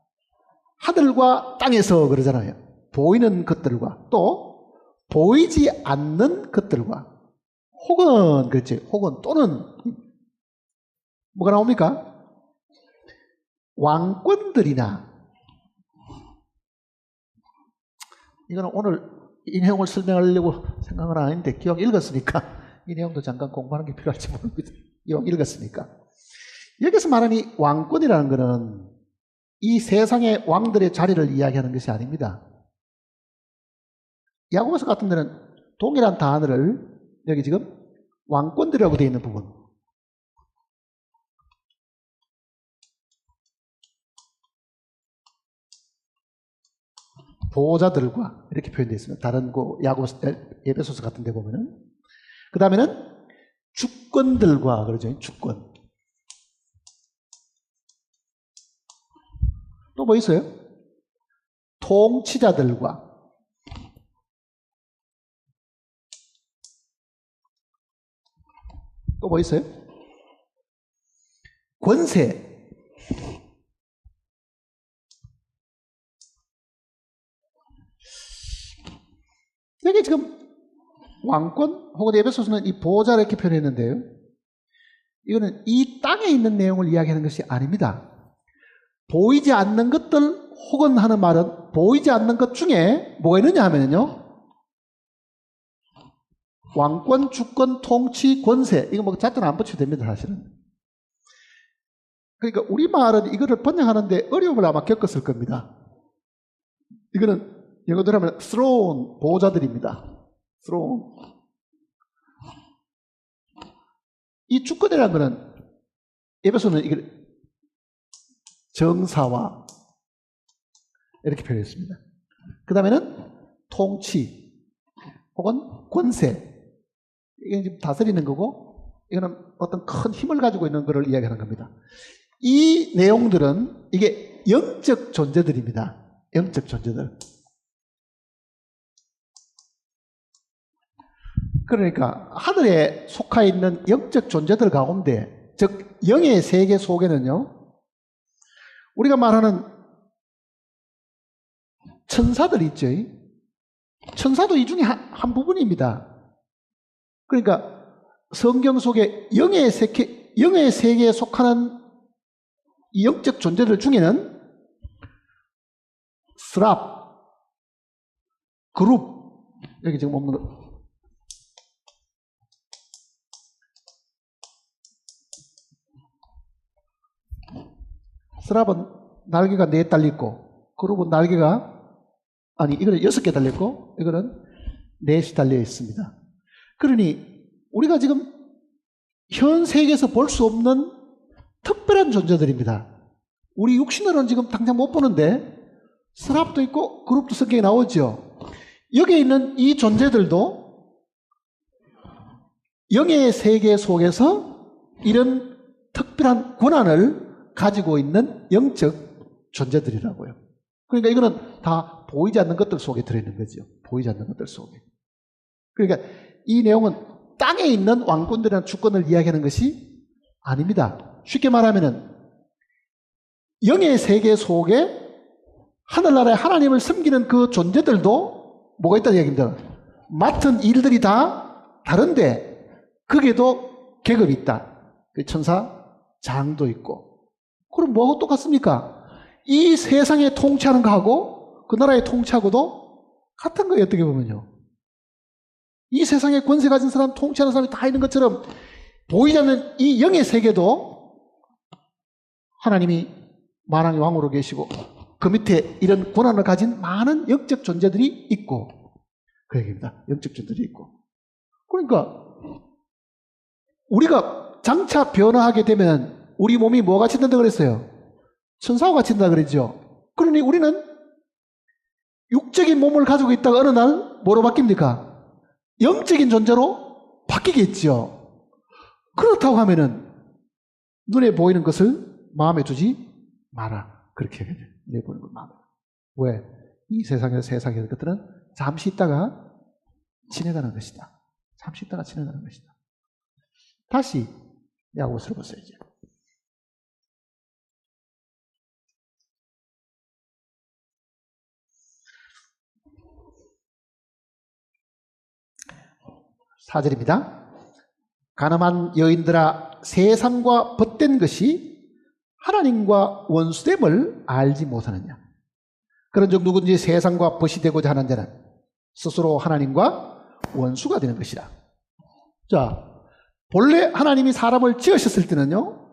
하늘과 땅에서 그러잖아요. 보이는 것들과 또 보이지 않는 것들과, 혹은 그렇지, 혹은 또는 뭐가 나옵니까? 왕권들이나. 이거는 오늘 이 내용을 설명하려고 생각은 아닌데 기왕 읽었으니까 이 내용도 잠깐 공부하는 게 필요할지 모릅니다. 기왕 읽었으니까. 여기서 말하는 이 왕권이라는 것은 이 세상의 왕들의 자리를 이야기하는 것이 아닙니다. 야고보서 같은 데는 동일한 단어를 여기 지금 왕권들이라고 되어 있는 부분, 보호자들과 이렇게 표현되어 있습니다. 다른 야고보서, 에베소서 같은 데 보면은. 그 다음에는 주권들과 그러죠. 주권. 또 뭐 있어요? 통치자들과. 또 뭐 있어요? 권세. 여기 지금 왕권 혹은 에베소서는 이 보호자를 이렇게 표현했는데요, 이거는 이 땅에 있는 내용을 이야기하는 것이 아닙니다. 보이지 않는 것들, 혹은 하는 말은 보이지 않는 것 중에 뭐가 있느냐 하면요, 왕권, 주권, 통치, 권세, 이거 뭐 잣대는 안 붙여도 됩니다, 사실은. 그러니까 우리말은 이거를 번역하는데 어려움을 아마 겪었을 겁니다. 이거는 영어로 하면 throne, 보호자들입니다. throne. 이 주권이라는 것은 에베소는 이게 정사와, 이렇게 표현했습니다. 그 다음에는 통치 혹은 권세. 이게 지금 다스리는 거고, 이거는 어떤 큰 힘을 가지고 있는 것을 이야기하는 겁니다. 이 내용들은 이게 영적 존재들입니다. 영적 존재들. 그러니까 하늘에 속하 있는 영적 존재들 가운데, 즉 영의 세계 속에는요, 우리가 말하는 천사들이 있죠. 천사도 이 중에 한 부분입니다. 그러니까 성경 속에 영의 세계에 속하는 이 영적 존재들 중에는 스랍, 그룹, 여기 지금 없는 거. 스랍은 날개가 4 달려있고, 그룹은 날개가, 이거는 6개 달려있고, 이거는 4이 달려 있습니다. 그러니, 우리가 지금 현 세계에서 볼 수 없는 특별한 존재들입니다. 우리 육신으로는 지금 당장 못 보는데, 스랍도 있고, 그룹도 성경에 나오죠. 여기에 있는 이 존재들도 영의 세계 속에서 이런 특별한 권한을 가지고 있는 영적 존재들이라고요. 그러니까 이거는 다 보이지 않는 것들 속에 들어있는 거죠. 보이지 않는 것들 속에. 그러니까 이 내용은 땅에 있는 왕권들이나 주권을 이야기하는 것이 아닙니다. 쉽게 말하면은 영의 세계 속에 하늘나라의 하나님을 섬기는 그 존재들도 뭐가 있다는 얘기입니다. 맡은 일들이 다 다른데 거기에도 계급이 있다. 천사, 장도 있고. 그럼 뭐하고 똑같습니까? 이 세상에 통치하는 거하고 그 나라에 통치하고도 같은 거예요. 어떻게 보면요. 이 세상에 권세 가진 사람, 통치하는 사람이 다 있는 것처럼 보이지 않는 이 영의 세계도 하나님이 만왕의 왕으로 계시고 그 밑에 이런 권한을 가진 많은 영적 존재들이 있고, 그 얘기입니다. 영적 존재들이 있고. 그러니까 우리가 장차 변화하게 되면 우리 몸이 뭐가 같이 된다고 그랬어요? 천사와 같이 된다고 그랬죠. 그러니 우리는 육적인 몸을 가지고 있다가 어느 날 뭐로 바뀝니까? 영적인 존재로 바뀌겠죠. 그렇다고 하면은 눈에 보이는 것을 마음에 두지 마라. 그렇게 해야 돼요. 눈에 보이는 걸 마음에. 왜? 이 세상의 것들은 잠시 있다가 지나가는 것이다. 잠시 있다가 지나가는 것이다. 다시 야고보서를 보세요. 이제. 사절입니다. 가늠한 여인들아, 세상과 벗된 것이 하나님과 원수됨을 알지 못하느냐. 그런즉 누구든지 세상과 벗이 되고자 하는 자는 스스로 하나님과 원수가 되는 것이다. 자, 본래 하나님이 사람을 지으셨을 때는요,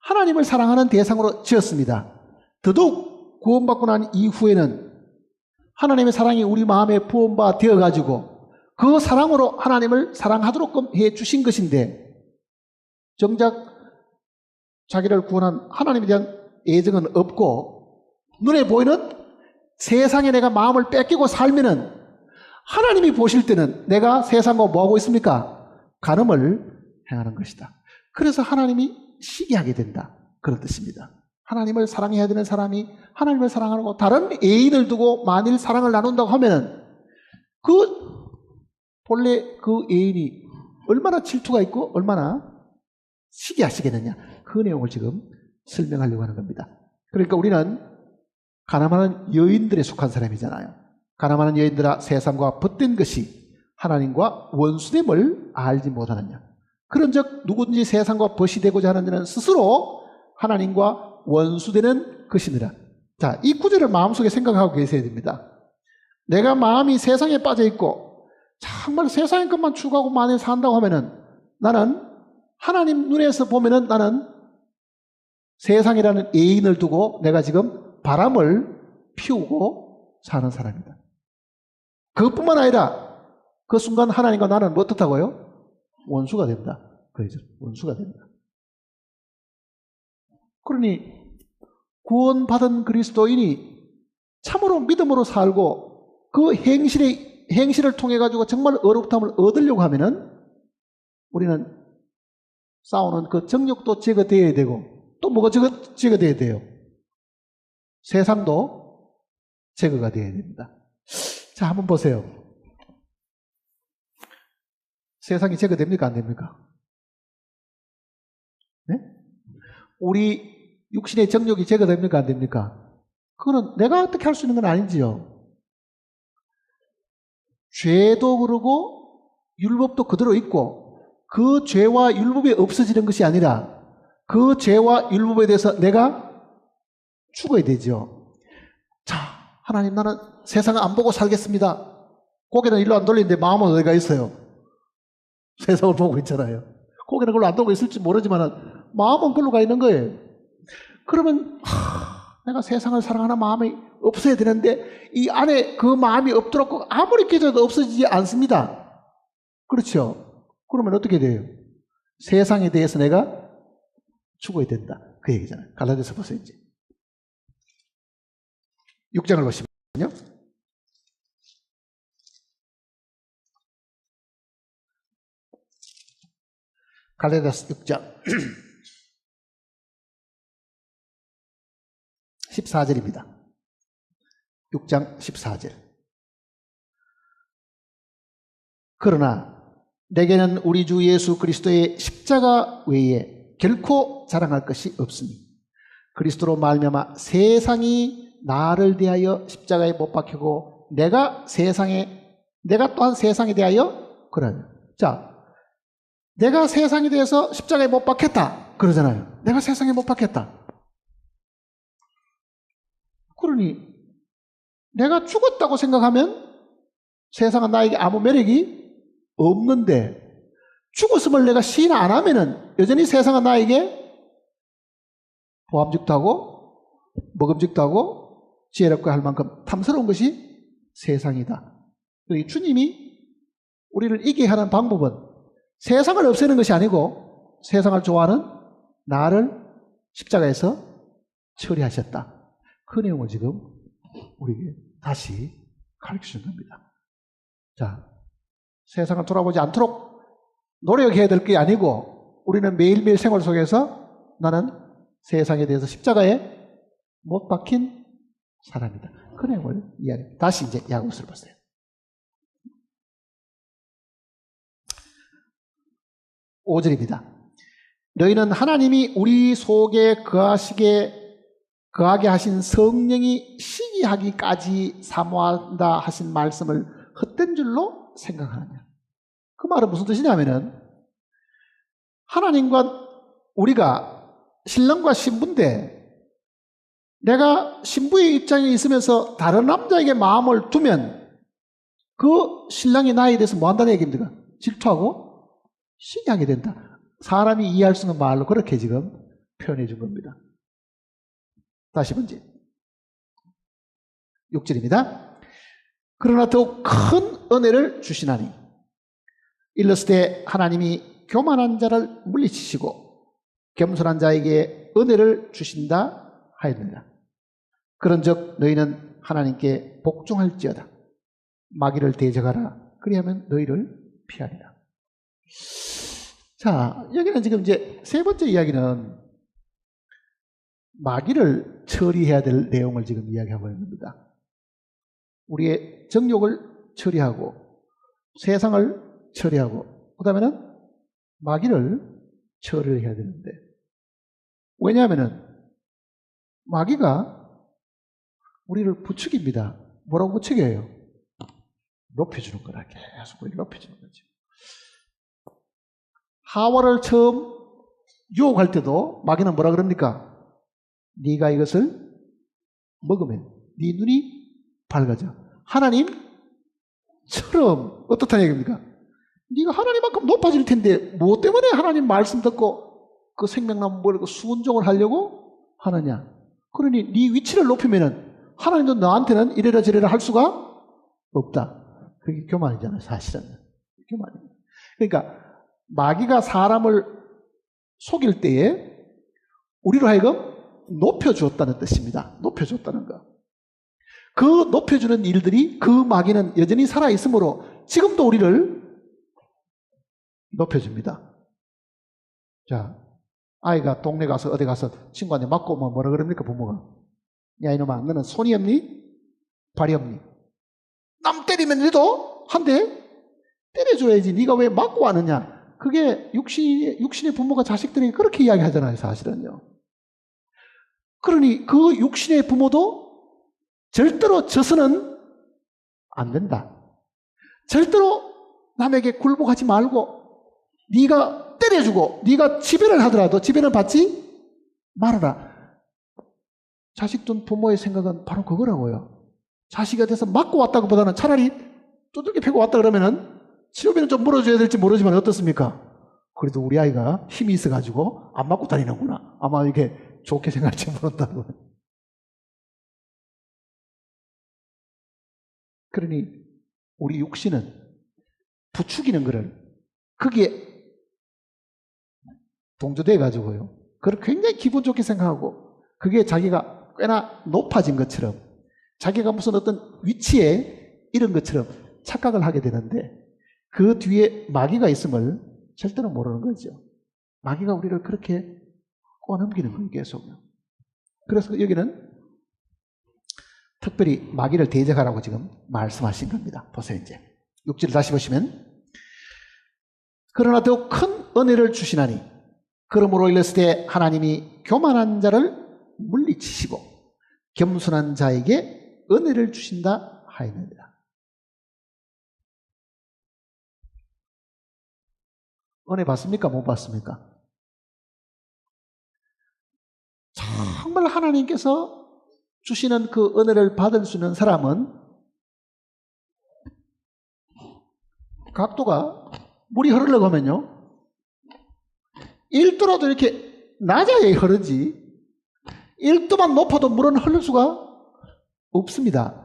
하나님을 사랑하는 대상으로 지었습니다. 더더욱 구원받고 난 이후에는 하나님의 사랑이 우리 마음에 부음바 되어가지고 그 사랑으로 하나님을 사랑하도록 해 주신 것인데, 정작 자기를 구원한 하나님에 대한 애정은 없고 눈에 보이는 세상에 내가 마음을 뺏기고 살면은 하나님이 보실 때는 내가 세상과 뭐하고 있습니까? 간음을 행하는 것이다. 그래서 하나님이 시기하게 된다. 그런 뜻입니다. 하나님을 사랑해야 되는 사람이 하나님을 사랑하고 다른 애인을 두고 만일 사랑을 나눈다고 하면은 본래 그 애인이 얼마나 질투가 있고 얼마나 시기하시겠느냐. 그 내용을 지금 설명하려고 하는 겁니다. 그러니까 우리는 가늠하는 여인들에 속한 사람이잖아요. 가늠하는 여인들아, 세상과 벗된 것이 하나님과 원수됨을 알지 못하느냐. 그런즉 누구든지 세상과 벗이 되고자 하는 자는 스스로 하나님과 원수되는 것이니라. 자, 이 구절을 마음속에 생각하고 계셔야 됩니다. 내가 마음이 세상에 빠져 있고 정말 세상의 것만 추구하고 만일 산다고 하면은 나는 하나님 눈에서 보면은 나는 세상이라는 애인을 두고 내가 지금 바람을 피우고 사는 사람이다. 그것뿐만 아니라 그 순간 하나님과 나는 뭐 어떻다고요? 원수가 된다. 그러죠. 원수가 된다. 그러니 구원받은 그리스도인이 참으로 믿음으로 살고 그 행실을 통해 가지고 정말 어렵담을 얻으려고 하면은 우리는 싸우는 그 정욕도 제거되어야 되고 또 뭐가 제거되어야 돼요? 세상도 제거가 되어야 됩니다. 자, 한번 보세요. 세상이 제거됩니까? 안 됩니까? 네? 우리 육신의 정욕이 제거됩니까? 안 됩니까? 그거는 내가 어떻게 할 수 있는 건 아니지요. 죄도 그러고 율법도 그대로 있고 그 죄와 율법이 없어지는 것이 아니라 그 죄와 율법에 대해서 내가 죽어야 되죠. 자, 하나님, 나는 세상을 안 보고 살겠습니다. 고개는 일로 안 돌리는데 마음은 어디가 있어요? 세상을 보고 있잖아요. 고개는 그걸로 안 돌고 있을지 모르지만 마음은 그걸로 가 있는 거예요. 그러면 내가 세상을 사랑하는 마음이 없어야 되는데 이 안에 그 마음이 없도록 아무리 깨져도 없어지지 않습니다. 그렇죠? 그러면 어떻게 돼요? 세상에 대해서 내가 죽어야 된다. 그 얘기잖아요. 갈라디아서 보세요. 이제 6장을 보시면요. 갈라디아서 6장 14절입니다. 6장 14절. 그러나 내게는 우리 주 예수 그리스도의 십자가 외에 결코 자랑할 것이 없으니 그리스도로 말미암아 세상이 나를 대하여 십자가에 못 박히고 내가 또한 세상에 대하여 그러냐. 자, 내가 세상에 대해서 십자가에 못 박혔다 그러잖아요. 내가 세상에 못 박혔다. 그러니 내가 죽었다고 생각하면 세상은 나에게 아무 매력이 없는데 죽었음을 내가 시인 안 하면은 여전히 세상은 나에게 보암직도 하고 먹음직도 하고 지혜롭고 할 만큼 탐스러운 것이 세상이다. 주님이 우리를 이기게 하는 방법은 세상을 없애는 것이 아니고 세상을 좋아하는 나를 십자가에서 처리하셨다. 그 내용을 지금 우리에게 다시 가르쳐주는 겁니다. 자, 세상을 돌아보지 않도록 노력해야 될 게 아니고 우리는 매일매일 생활 속에서 나는 세상에 대해서 십자가에 못 박힌 사람이다. 그 내용을 이야기합니다. 다시 이제 야고보서를 보세요. (5절입니다) 너희는 하나님이 우리 속에 거하게 하신 성령이 시기하기까지 사모한다 하신 말씀을 헛된 줄로 생각하느냐. 그 말은 무슨 뜻이냐면은 하나님과 우리가 신랑과 신부인데 내가 신부의 입장에 있으면서 다른 남자에게 마음을 두면 그 신랑이 나에 대해서 뭐 한다는 얘기입니까? 질투하고 시기하게 된다. 사람이 이해할 수 있는 말로 그렇게 지금 표현해 준 겁니다. 다시 번째 6절입니다. 그러나 더욱 큰 은혜를 주시나니 일렀을 때 하나님이 교만한 자를 물리치시고 겸손한 자에게 은혜를 주신다 하였느니라. 그런즉 너희는 하나님께 복종할지어다. 마귀를 대적하라. 그리하면 너희를 피하리라. 자, 여기는 지금 이제 세 번째 이야기는 마귀를 처리해야 될 내용을 지금 이야기하고 있는 겁니다. 우리의 정욕을 처리하고 세상을 처리하고 그 다음에는 마귀를 처리를 해야 되는데 왜냐하면은 마귀가 우리를 부추깁니다. 뭐라고 부추겨요? 높여주는 거라. 계속 우리를 높여주는 거죠. 하와를 처음 유혹할 때도 마귀는 뭐라 그럽니까? 네가 이것을 먹으면 네 눈이 밝아져. 하나님처럼 어떻다는 얘기입니까? 네가 하나님만큼 높아질 텐데 뭐 때문에 하나님 말씀 듣고 그 생명나무 먹고 순종을 하려고 하느냐? 그러니 네 위치를 높이면은 하나님도 너한테는 이래라 저래라 할 수가 없다. 그게 교만이잖아요, 사실은. 교만입니다. 그러니까 마귀가 사람을 속일 때에 우리로 하여금 높여주었다는 뜻입니다. 높여줬다는 거. 그 높여주는 일들이, 그 마귀는 여전히 살아있으므로 지금도 우리를 높여줍니다. 자, 아이가 동네 가서 어디 가서 친구한테 맞고 오면 뭐라 그럽니까, 부모가? 야, 이놈아, 너는 손이 없니? 발이 없니? 남 때리면 그래도 한 대 때려줘야지. 네가 왜 맞고 하느냐? 그게 육신의 부모가 자식들에게 그렇게 이야기하잖아요, 사실은요. 그러니 그 육신의 부모도 절대로 져서는 안 된다. 절대로 남에게 굴복하지 말고 네가 때려주고 네가 지배를 하더라도 지배를 받지 말아라. 자식든 부모의 생각은 바로 그거라고요. 자식이 돼서 맞고 왔다고 보다는 차라리 두들겨 패고 왔다 그러면은 치료비는 좀 물어줘야 될지 모르지만 어떻습니까? 그래도 우리 아이가 힘이 있어가지고 안 맞고 다니는구나. 아마 이게 좋게 생각할지 모른다고. 그러니 우리 육신은 부추기는 거를 거기에 동조돼 가지고요. 그걸 굉장히 기분 좋게 생각하고 그게 자기가 꽤나 높아진 것처럼 자기가 무슨 어떤 위치에 이런 것처럼 착각을 하게 되는데 그 뒤에 마귀가 있음을 절대로 모르는 거죠. 마귀가 우리를 그렇게 꼬넘기는 거예요, 계속. 그래서 여기는 특별히 마귀를 대적하라고 지금 말씀하신 겁니다. 보세요, 이제. 6절을 다시 보시면 그러나 더 큰 은혜를 주시나니 그러므로 일렀을 때 하나님이 교만한 자를 물리치시고 겸손한 자에게 은혜를 주신다 하였느니라. 은혜 받습니까? 못 받습니까? 정말 하나님께서 주시는 그 은혜를 받을 수 있는 사람은 각도가 물이 흐르려고 하면요 1도라도 이렇게 낮아야 흐르지 1도만 높아도 물은 흐를 수가 없습니다.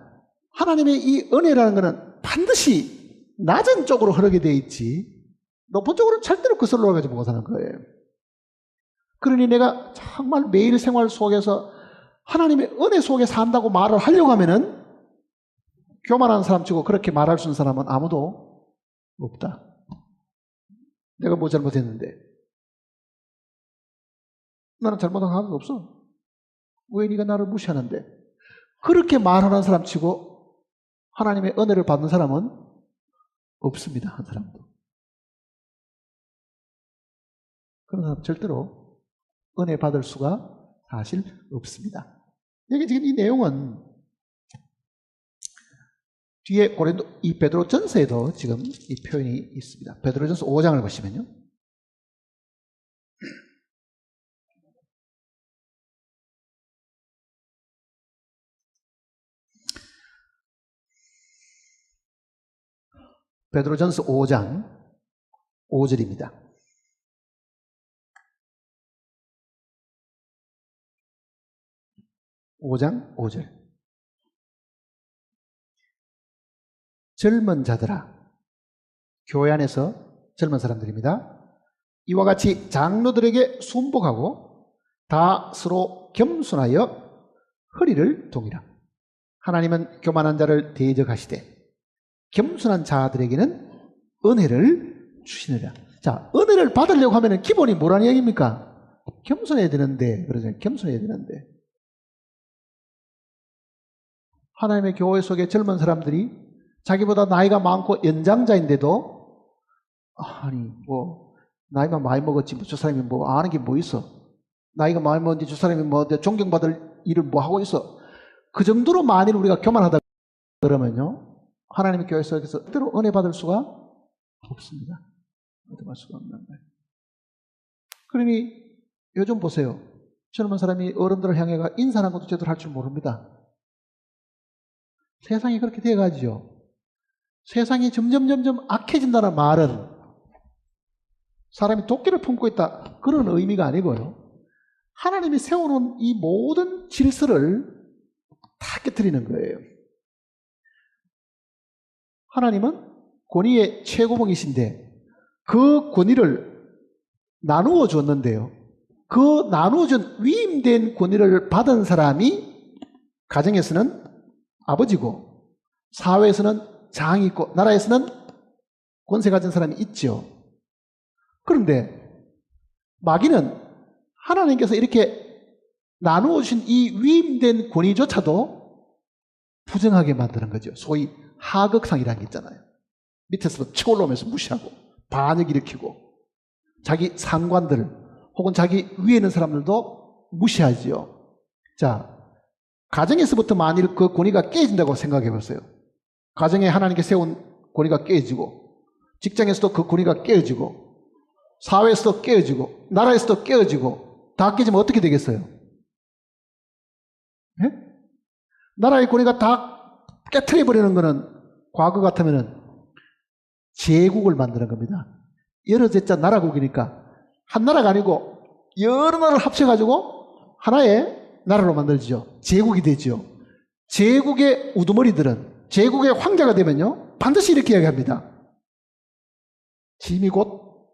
하나님의 이 은혜라는 것은 반드시 낮은 쪽으로 흐르게 되어 있지 높은 쪽으로는 절대로 그슬러 가지고 못 사는 거예요. 그러니 내가 정말 매일 생활 속에서 하나님의 은혜 속에 산다고 말을 하려고 하면은 교만한 사람 치고 그렇게 말할 수 있는 사람은 아무도 없다. 내가 뭐 잘못했는데 나는 잘못한 거 하나도 없어. 왜 네가 나를 무시하는데? 그렇게 말하는 사람 치고 하나님의 은혜를 받는 사람은 없습니다. 한 사람도. 그런 사람 절대로 은혜 받을 수가 사실 없습니다. 여기 지금 이 내용은 뒤에 고린도 이 베드로전서에도 지금 이 표현이 있습니다. 베드로전서 5장을 보시면요. 베드로전서 5장 5절입니다. 5장 5절. 젊은 자들아, 교회 안에서 젊은 사람들입니다. 이와 같이 장로들에게 순복하고 다 서로 겸손하여 허리를 동이라. 하나님은 교만한 자를 대적하시되 겸손한 자들에게는 은혜를 주시느라. 자, 은혜를 받으려고 하면 기본이 뭐라는 얘기입니까? 겸손해야 되는데, 그러잖아요. 겸손해야 되는데. 하나님의 교회 속에 젊은 사람들이 자기보다 나이가 많고 연장자인데도 아니 뭐 나이만 많이 먹었지 뭐 저 사람이 뭐 아는 게 뭐 있어? 나이가 많이 먹었는데 저 사람이 뭐 존경받을 일을 뭐 하고 있어? 그 정도로 만일 우리가 교만하다 그러면요 하나님의 교회 속에서 뜻대로 은혜 받을 수가 없습니다. 은혜 받을 수가 없는 거예요. 그러니 요즘 보세요. 젊은 사람이 어른들을 향해가 인사하는 것도 제대로 할 줄 모릅니다. 세상이 그렇게 돼가지요. 세상이 점점 악해진다는 말은 사람이 도끼를 품고 있다 그런 의미가 아니고요. 하나님이 세워놓은 이 모든 질서를 다 깨뜨리는 거예요. 하나님은 권위의 최고봉이신데 그 권위를 나누어 줬는데요. 그 나누어준 위임된 권위를 받은 사람이 가정에서는 아버지고, 사회에서는 장이 있고, 나라에서는 권세 가진 사람이 있죠. 그런데 마귀는 하나님께서 이렇게 나누어 주신 이 위임된 권위조차도 부정하게 만드는 거죠. 소위 하극상이라는 게 있잖아요. 밑에서 쳐 올라오면서 무시하고 반역 일으키고 자기 상관들 혹은 자기 위에 있는 사람들도 무시하지요. 자, 가정에서부터 만일 그 권위가 깨진다고 생각해 보세요. 가정에 하나님께 세운 권위가 깨지고, 직장에서도 그 권위가 깨지고, 사회에서도 깨지고, 나라에서도 깨지고, 다 깨지면 어떻게 되겠어요? 네? 나라의 권위가 다 깨트려버리는 거는 과거 같으면은 제국을 만드는 겁니다. 여러 제자 나라국이니까 한 나라가 아니고 여러 나라를 합쳐가지고 하나의 나라로 만들죠. 제국이 되죠. 제국의 우두머리들은 제국의 황제가 되면요 반드시 이렇게 이야기합니다. 짐이 곧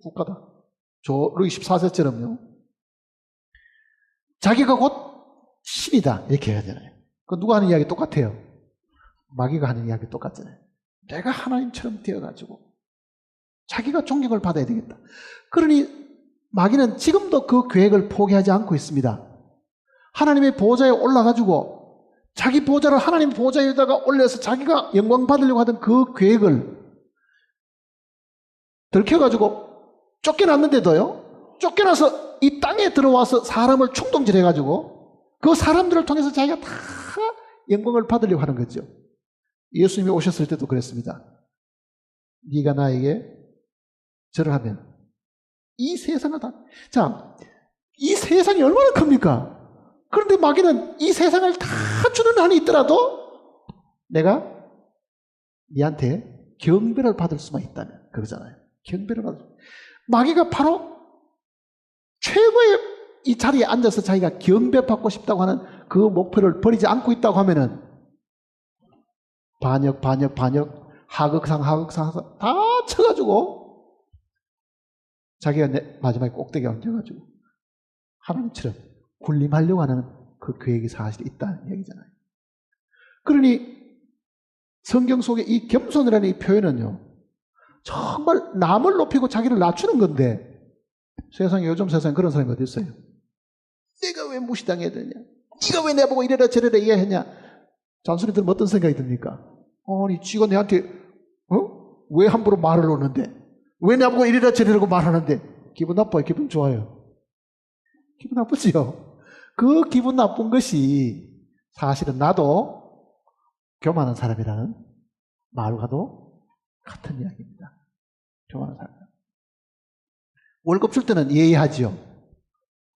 국가다. 저 루이 14세처럼요. 자기가 곧 신이다 이렇게 해야 되잖아요. 그 누가 하는 이야기 똑같아요. 마귀가 하는 이야기 똑같잖아요. 내가 하나님처럼 되어가지고 자기가 존경을 받아야 되겠다. 그러니 마귀는 지금도 그 계획을 포기하지 않고 있습니다. 하나님의 보좌에 올라가지고 자기 보좌를 하나님 보좌에다가 올려서 자기가 영광 받으려고 하던 그 계획을 들켜가지고 쫓겨났는데도요, 쫓겨나서 이 땅에 들어와서 사람을 충동질해가지고 그 사람들을 통해서 자기가 다 영광을 받으려고 하는 거죠. 예수님이 오셨을 때도 그랬습니다. 네가 나에게 절을 하면 이 세상을 다, 자, 이 세상이 얼마나 큽니까? 그런데 마귀는 이 세상을 다 주는 한이 있더라도 내가 네한테 경배를 받을 수만 있다면 그러잖아요. 경배를 받을 수. 마귀가 바로 최고의 이 자리에 앉아서 자기가 경배받고 싶다고 하는 그 목표를 버리지 않고 있다고 하면은 반역, 하극상 다 쳐가지고 자기가 마지막에 꼭대기에 얹어가지고 하나님처럼 군림하려고 하는 그 계획이 사실 있다는 얘기잖아요. 그러니 성경 속에 이 겸손이라는 이 표현은요, 정말 남을 높이고 자기를 낮추는 건데, 세상에 요즘 세상에 그런 사람이 어디 있어요? 내가 왜 무시당해야 되냐? 네가 왜 내보고 이래라 저래라 이해했냐? 잔소리 들으면 어떤 생각이 듭니까? 아니 쥐가 내한테 왜 함부로 말을 놓는데? 왜 나보고 이래라 저래라고 말하는데? 기분 나빠요? 기분 좋아요? 기분 나쁘지요? 그 기분 나쁜 것이 사실은 나도 교만한 사람이라는 말과도 같은 이야기입니다. 교만한 사람. 월급 줄 때는 예의하지요.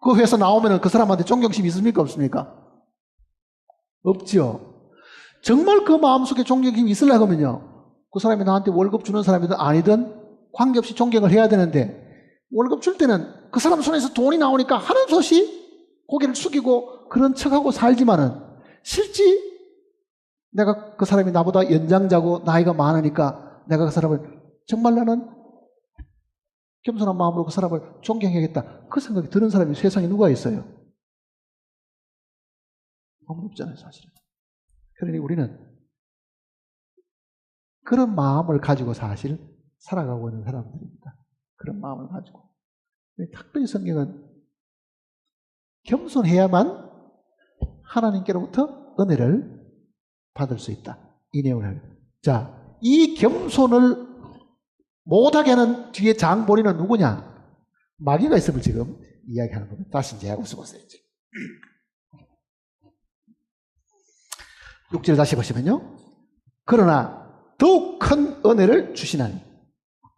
그 회사 나오면 그 사람한테 존경심이 있습니까? 없습니까? 없지요. 정말 그 마음속에 존경심이 있으려고 하면요, 그 사람이 나한테 월급 주는 사람이든 아니든 관계없이 존경을 해야 되는데, 월급 줄 때는 그 사람 손에서 돈이 나오니까 하는 솥이 고개를 숙이고 그런 척하고 살지만은 실제 내가 그 사람이 나보다 연장자고 나이가 많으니까 내가 그 사람을 정말 나는 겸손한 마음으로 그 사람을 존경해야겠다, 그 생각이 드는 사람이 세상에 누가 있어요? 아무도 없잖아요, 사실은. 그러니 우리는 그런 마음을 가지고 사실 살아가고 있는 사람들입니다. 그런 마음을 가지고. 특별히 성경은 겸손해야만 하나님께로부터 은혜를 받을 수 있다, 이 내용을 해요. 자, 이 겸손을 못하게 하는 뒤에 장본인은 누구냐? 마귀가 있음을 지금 이야기하는 겁니다. 다시 이제 하고 써보세요. 6절 다시 보시면요, 그러나 더욱 큰 은혜를 주시나니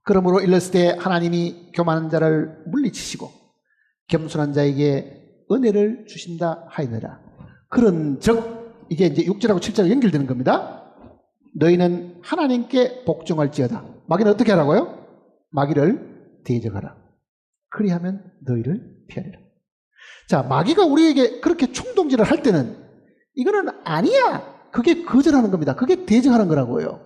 그러므로 일렀을 때 하나님이 교만한 자를 물리치시고 겸손한 자에게 은혜를 주신다 하이느라. 그런즉, 이게 이제 6절하고 7절 연결되는 겁니다. 너희는 하나님께 복종할지어다. 마귀는 어떻게 하라고요? 마귀를 대적하라. 그리하면 너희를 피하리라. 자, 마귀가 우리에게 그렇게 충동질을 할 때는 이거는 아니야, 그게 거절하는 겁니다. 그게 대적하는 거라고요.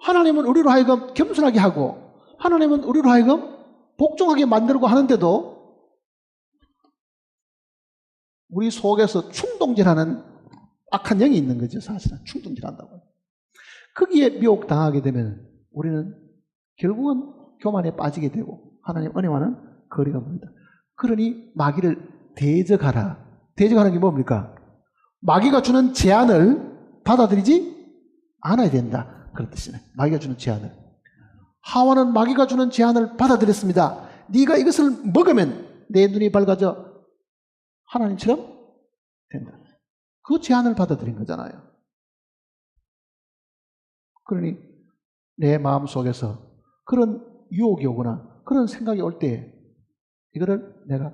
하나님은 우리로 하여금 겸손하게 하고 하나님은 우리로 하여금 복종하게 만들고 하는데도 우리 속에서 충동질하는 악한 영이 있는 거죠. 사실은 충동질한다고. 거기에 미혹당하게 되면 우리는 결국은 교만에 빠지게 되고 하나님 은혜와는 거리가 멉니다. 그러니 마귀를 대적하라. 대적하는 게 뭡니까? 마귀가 주는 제안을 받아들이지 않아야 된다. 그런 뜻이네. 마귀가 주는 제안을. 하와는 마귀가 주는 제안을 받아들였습니다. 네가 이것을 먹으면 내 눈이 밝아져 하나님처럼 된다. 그 제안을 받아들인 거잖아요. 그러니 내 마음속에서 그런 유혹이 오거나 그런 생각이 올 때 이거를 내가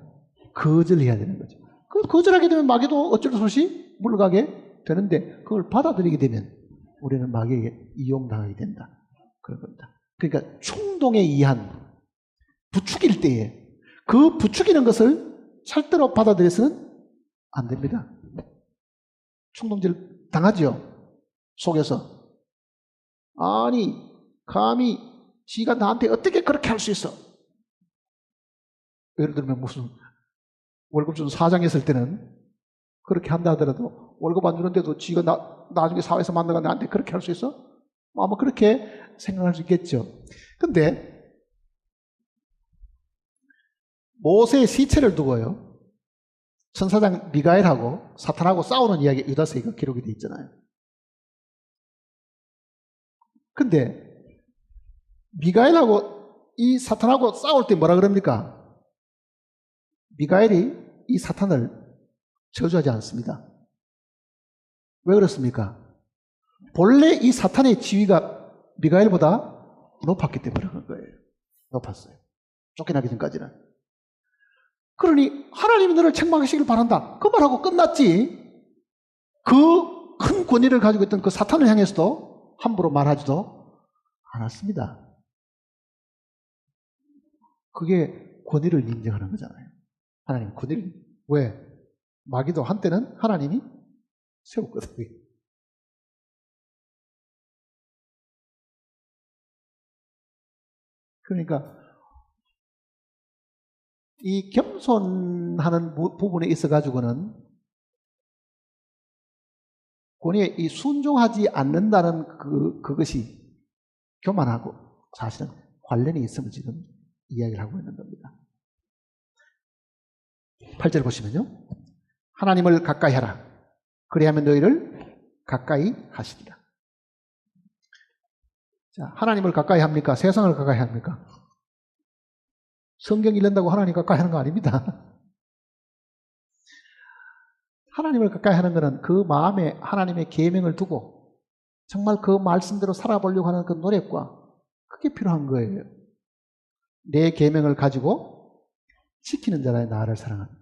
거절해야 되는 거죠. 그 거절하게 되면 마귀도 어쩔 수 없이 물러가게 되는데 그걸 받아들이게 되면 우리는 마귀에게 이용당하게 된다. 그런 겁니다. 그러니까 충동에 의한 부추길 때에 그 부추기는 것을 절대로 받아들여서는 안 됩니다. 충동질 당하죠. 속에서. 아니 감히 지가 나한테 어떻게 그렇게 할 수 있어? 예를 들면 무슨 월급 준 사장이 있을 때는 그렇게 한다 하더라도 월급 안 주는데도 지가 나중에 사회에서 만나가 나한테 그렇게 할 수 있어? 아마 그렇게 생각할 수 있겠죠. 근데 모세의 시체를 두고요. 천사장 미가엘하고 사탄하고 싸우는 이야기 유다서기가 기록이 되어 있잖아요. 근데 미가엘하고 이 사탄하고 싸울 때 뭐라 그럽니까? 미가엘이 이 사탄을 저주하지 않습니다. 왜 그렇습니까? 본래 이 사탄의 지위가 미가엘보다 높았기 때문에 그런 거예요. 높았어요. 쫓겨나기 전까지는. 그러니 하나님이 너를 책망하시길 바란다. 그 말하고 끝났지. 그 큰 권위를 가지고 있던 그 사탄을 향해서도 함부로 말하지도 않았습니다. 그게 권위를 인정하는 거잖아요. 하나님 권위를. 왜? 마귀도 한때는 하나님이 세웠거든요. 그러니까 이 겸손하는 부분에 있어 가지고는 권위에 이 순종하지 않는다는 그것이 교만하고 사실은 관련이 있음을 지금 이야기를 하고 있는 겁니다. 8절 보시면요. 하나님을 가까이 하라. 그리하면 너희를 가까이 하시리라. 자, 하나님을 가까이 합니까? 세상을 가까이 합니까? 성경 읽는다고 하나님 가까이 하는 거 아닙니다. 하나님을 가까이 하는 것은 그 마음에 하나님의 계명을 두고 정말 그 말씀대로 살아보려고 하는 그 노력과 그게 필요한 거예요. 내 계명을 가지고 지키는 자라야 나를 사랑하는.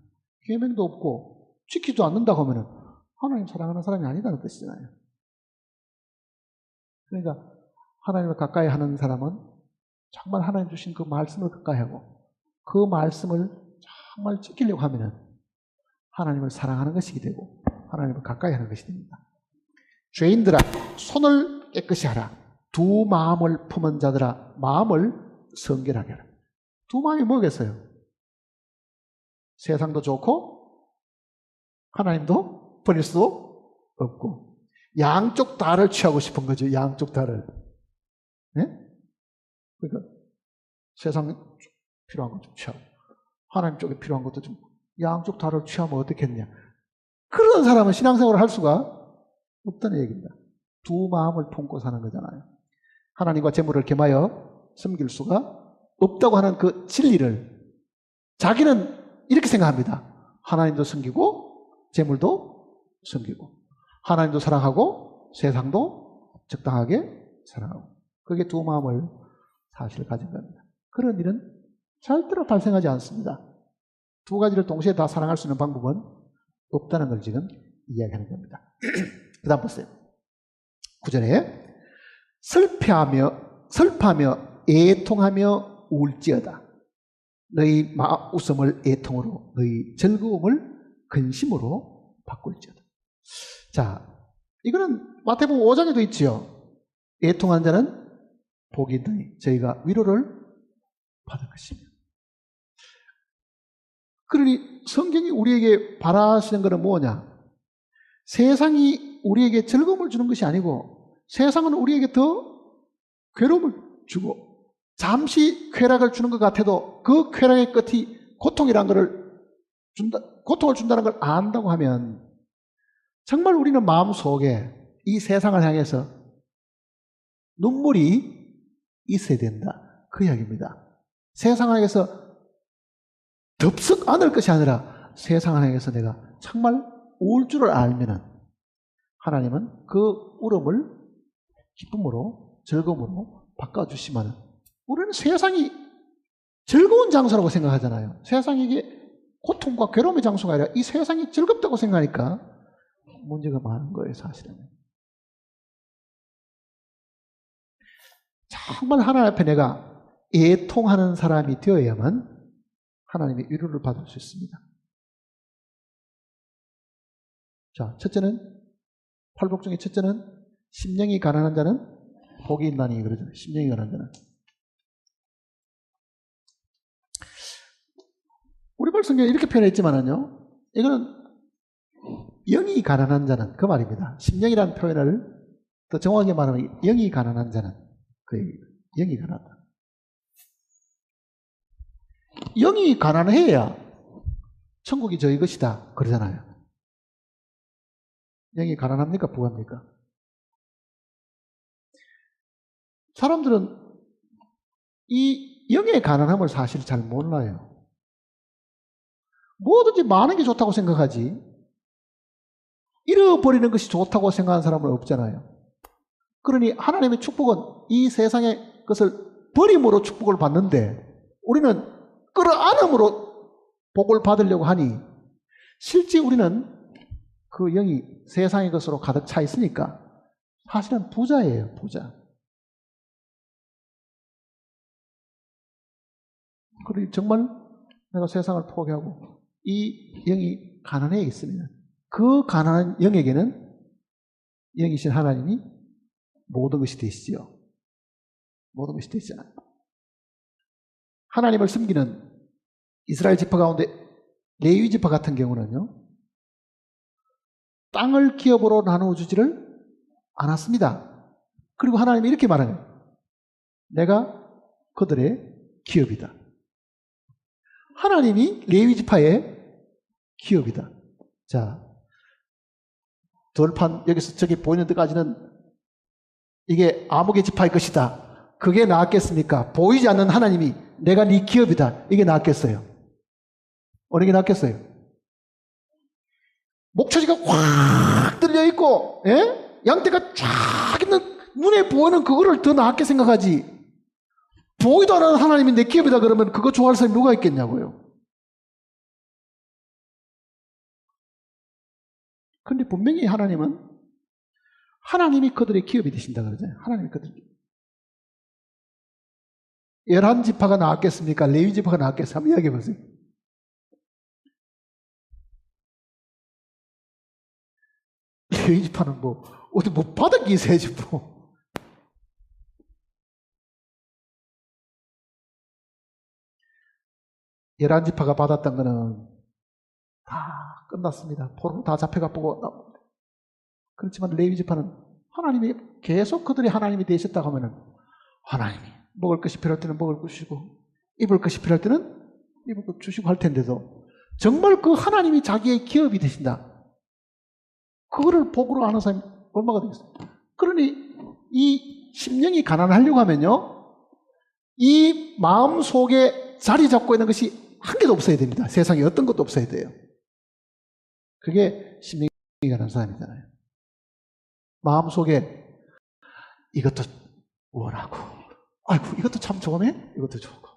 계명도 없고 지키지도 않는다고 하면 하나님 사랑하는 사람이 아니다는 뜻이잖아요. 그러니까 하나님을 가까이 하는 사람은 정말 하나님 주신 그 말씀을 가까이 하고 그 말씀을 정말 지키려고 하면 하나님을 사랑하는 것이 되고 하나님을 가까이 하는 것이 됩니다. 죄인들아 손을 깨끗이 하라. 두 마음을 품은 자들아 마음을 성결하게 하라. 두 마음이 뭐겠어요? 세상도 좋고 하나님도 버릴 수도 없고 양쪽 다를 취하고 싶은 거죠. 양쪽 다를. 네? 그러니까 세상 필요한 것 좀 취하고 하나님 쪽에 필요한 것도 좀 양쪽 다를 취하면 어떻겠냐. 그런 사람은 신앙생활을 할 수가 없다는 얘기입니다. 두 마음을 품고 사는 거잖아요. 하나님과 재물을 겸하여 섬길 수가 없다고 하는 그 진리를 자기는 이렇게 생각합니다. 하나님도 섬기고 재물도 섬기고 하나님도 사랑하고 세상도 적당하게 사랑하고 그게 두 마음을 사실 가진 겁니다. 그런 일은 절대로 발생하지 않습니다. 두 가지를 동시에 다 사랑할 수 있는 방법은 없다는 걸 지금 이야기하는 겁니다. 그 다음 보세요. 9절에 슬퍼하며 애통하며 울지어다. 너희 웃음을 애통으로 너희 즐거움을 근심으로 바꿀지어다. 자, 이거는 마태복음 5장에도 있지요. 애통한 자는 복이 있으니 저희가 위로를 받을 것이며. 그러니 성경이 우리에게 바라시는 것은 뭐냐? 세상이 우리에게 즐거움을 주는 것이 아니고 세상은 우리에게 더 괴로움을 주고 잠시 쾌락을 주는 것 같아도 그 쾌락의 끝이 고통이라는 것을 고통을 준다는 걸 안다고 하면 정말 우리는 마음속에 이 세상을 향해서 눈물이 있어야 된다. 그 이야기입니다. 세상을 향해서 덥석 안을 것이 아니라 세상을 향해서 내가 정말 울 줄을 알면은 하나님은 그 울음을 기쁨으로 즐거움으로 바꿔주시면 우리는 세상이 즐거운 장소라고 생각하잖아요. 세상이 이게 고통과 괴로움의 장소가 아니라 이 세상이 즐겁다고 생각하니까 문제가 많은 거예요, 사실은. 정말 하나님 앞에 내가 애통하는 사람이 되어야만 하나님의 위로를 받을 수 있습니다. 자, 첫째는, 팔복 중에 첫째는 심령이 가난한 자는 복이 있나니 그러잖아요. 심령이 가난한 자는. 우리말 성경에 이렇게 표현했지만은요, 이거는 영이 가난한 자는 그 말입니다. 심령이라는 표현을 더 정확하게 말하면 영이 가난한 자는 그 얘기입니다. 영이 가난하다. 영이 가난해야 천국이 저희 것이다 그러잖아요. 영이 가난합니까? 부합니까? 사람들은 이 영의 가난함을 사실 잘 몰라요. 뭐든지 많은 게 좋다고 생각하지 잃어버리는 것이 좋다고 생각하는 사람은 없잖아요. 그러니 하나님의 축복은 이 세상의 것을 버림으로 축복을 받는데 우리는 끌어안음으로 복을 받으려고 하니 실제 우리는 그 영이 세상의 것으로 가득 차 있으니까 사실은 부자예요, 부자. 그러니 정말 내가 세상을 포기하고 이 영이 가난해 있으면 그 가난한 영에게는 영이신 하나님이 모든 것이 되시지요. 모든 것이 되시잖아요. 하나님을 섬기는 이스라엘 지파 가운데 레위 지파 같은 경우는요, 땅을 기업으로 나누어 주지를 않았습니다. 그리고 하나님이 이렇게 말하네요. 내가 그들의 기업이다. 하나님이 레위 지파의 기업이다. 자, 돌판 여기서 저기 보이는 데까지는 이게 아무개 지파의 것이다. 그게 나았겠습니까? 보이지 않는 하나님이 내가 네 기업이다. 이게 나았겠어요? 어느 게 나았겠어요? 목초지가 확 들려 있고, 예? 양떼가 쫙 있는 눈에 보이는 그거를 더 나았게 생각하지. 보이도 않는 하나님이 내 기업이다 그러면 그거 좋아할 사람이 누가 있겠냐고요. 그런데 분명히 하나님은 하나님이 그들의 기업이 되신다 그러잖아요. 하나님이 그들의 기업. 11지파가 나왔겠습니까? 레위 지파가 나왔겠습니까? 한번 이야기해 보세요. 레위 지파는 뭐 어디 못 받았기세지 뭐. 열한 지파가 받았던 거는 다 끝났습니다. 포로로 다 잡혀가 보고. 그렇지만 레위 지파는 하나님이 계속 그들이 하나님이 되셨다고 하면은 하나님이 먹을 것이 필요할 때는 먹을 것 주시고 입을 것이 필요할 때는 입을 것 주시고 할 텐데도 정말 그 하나님이 자기의 기업이 되신다. 그거를 복으로 아는 사람이 얼마가 되겠어요? 그러니 이 심령이 가난하려고 하면요, 이 마음 속에 자리 잡고 있는 것이 한 개도 없어야 됩니다. 세상에 어떤 것도 없어야 돼요. 그게 심령이 가난한 사람이잖아요. 마음 속에 이것도 원하고, 아이고 이것도 참 좋네, 이것도 좋고,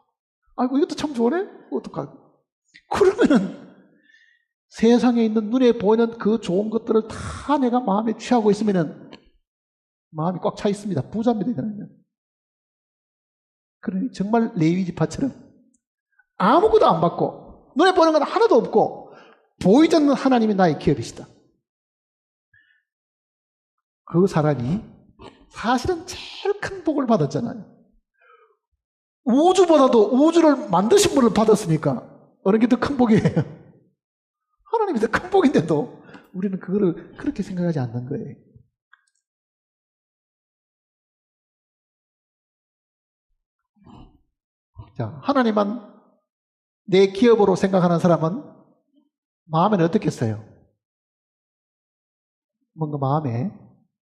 아이고 이것도 참 좋네, 이것도 가고. 그러면은 세상에 있는 눈에 보이는 그 좋은 것들을 다 내가 마음에 취하고 있으면은 마음이 꽉 차 있습니다. 부자입니다, 이거는요. 그러니 정말 레위 지파처럼 아무것도 안 받고 눈에 보이는 건 하나도 없고 보이지 않는 하나님이 나의 기업이시다. 그 사람이 사실은 제일 큰 복을 받았잖아요. 우주보다도 우주를 만드신 분을 받았으니까 어느 게 더 큰 복이에요? 하나님이 더 큰 복인데도 우리는 그거를 그렇게 생각하지 않는 거예요. 자, 하나님만 내 기업으로 생각하는 사람은 마음에는 어떻겠어요? 뭔가 마음에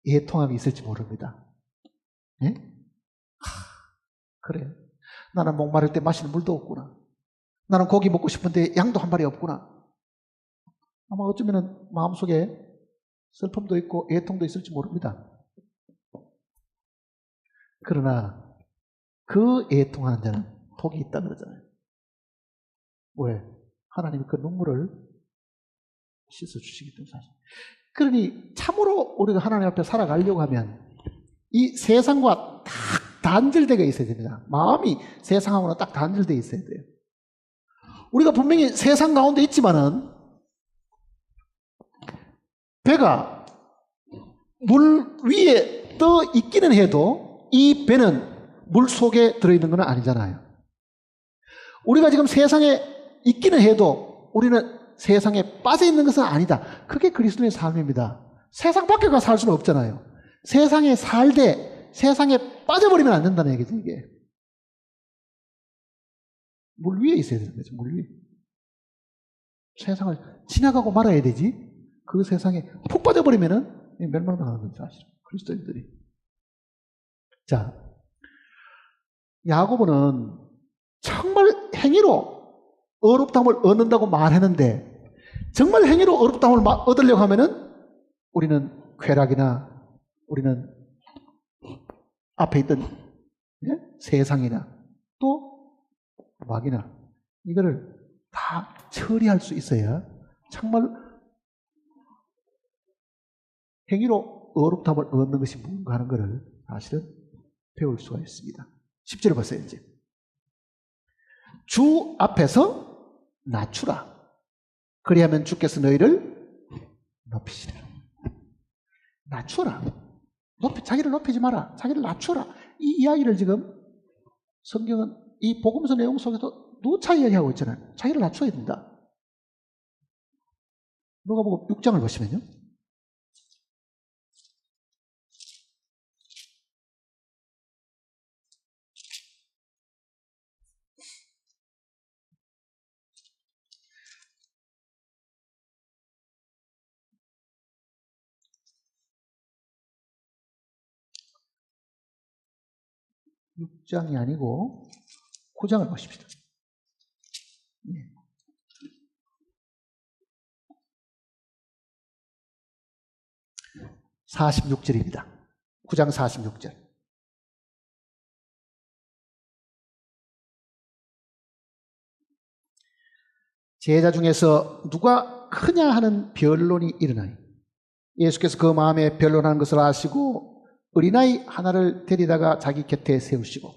애통함이 있을지 모릅니다. 예? 그래. 나는 목마를 때 마시는 물도 없구나. 나는 고기 먹고 싶은데 양도 한 마리 없구나. 아마 어쩌면 마음속에 슬픔도 있고 애통도 있을지 모릅니다. 그러나 그 애통하는 자는 복이 있다는 거잖아요. 왜? 하나님이 그 눈물을 씻어주시기 때문에 사실. 그러니 참으로 우리가 하나님 앞에 살아가려고 하면 이 세상과 딱 단절되어 있어야 됩니다. 마음이 세상하고는 딱 단절되어 있어야 돼요. 우리가 분명히 세상 가운데 있지만은 배가 물 위에 떠 있기는 해도 이 배는 물 속에 들어있는 건 아니잖아요. 우리가 지금 세상에 있기는 해도 우리는 세상에 빠져 있는 것은 아니다. 그게 그리스도의 삶입니다. 세상 밖에 가 살 수는 없잖아요. 세상에 살되 세상에 빠져버리면 안 된다는 얘기죠, 이게. 물 위에 있어야 되는 거죠, 물 위에. 세상을 지나가고 말아야 되지. 그 세상에 푹 빠져버리면은 멸망당하는 거죠, 사실. 그리스도인들이. 자, 야고보는 정말 행위로 어렵다함을 얻는다고 말했는데 정말 행위로 어렵다함을 얻으려고 하면은 우리는 쾌락이나 우리는 앞에 있던 세상이나 또 마귀나 이거를 다 처리할 수 있어야 정말 행위로 어렵다함을 얻는 것이 뭔가 하는 것을 사실은 배울 수가 있습니다. 10절을 보세요. 이제 주 앞에서 낮추라. 그리하면 주께서 너희를 높이시리라. 낮추라. 자기를 높이지 마라. 자기를 낮추라. 이 이야기를 지금 성경은 이 복음서 내용 속에서 누차 이야기하고 있잖아요. 자기를 낮춰야 된다. 누가복음 6장을 보시면요. 육 장이 아니고 9장을 보십시다. 46절입니다. 9장 46절. 제자 중에서 누가 크냐 하는 변론이 일어나니 예수께서 그 마음에 변론하는 것을 아시고 어린아이 하나를 데리다가 자기 곁에 세우시고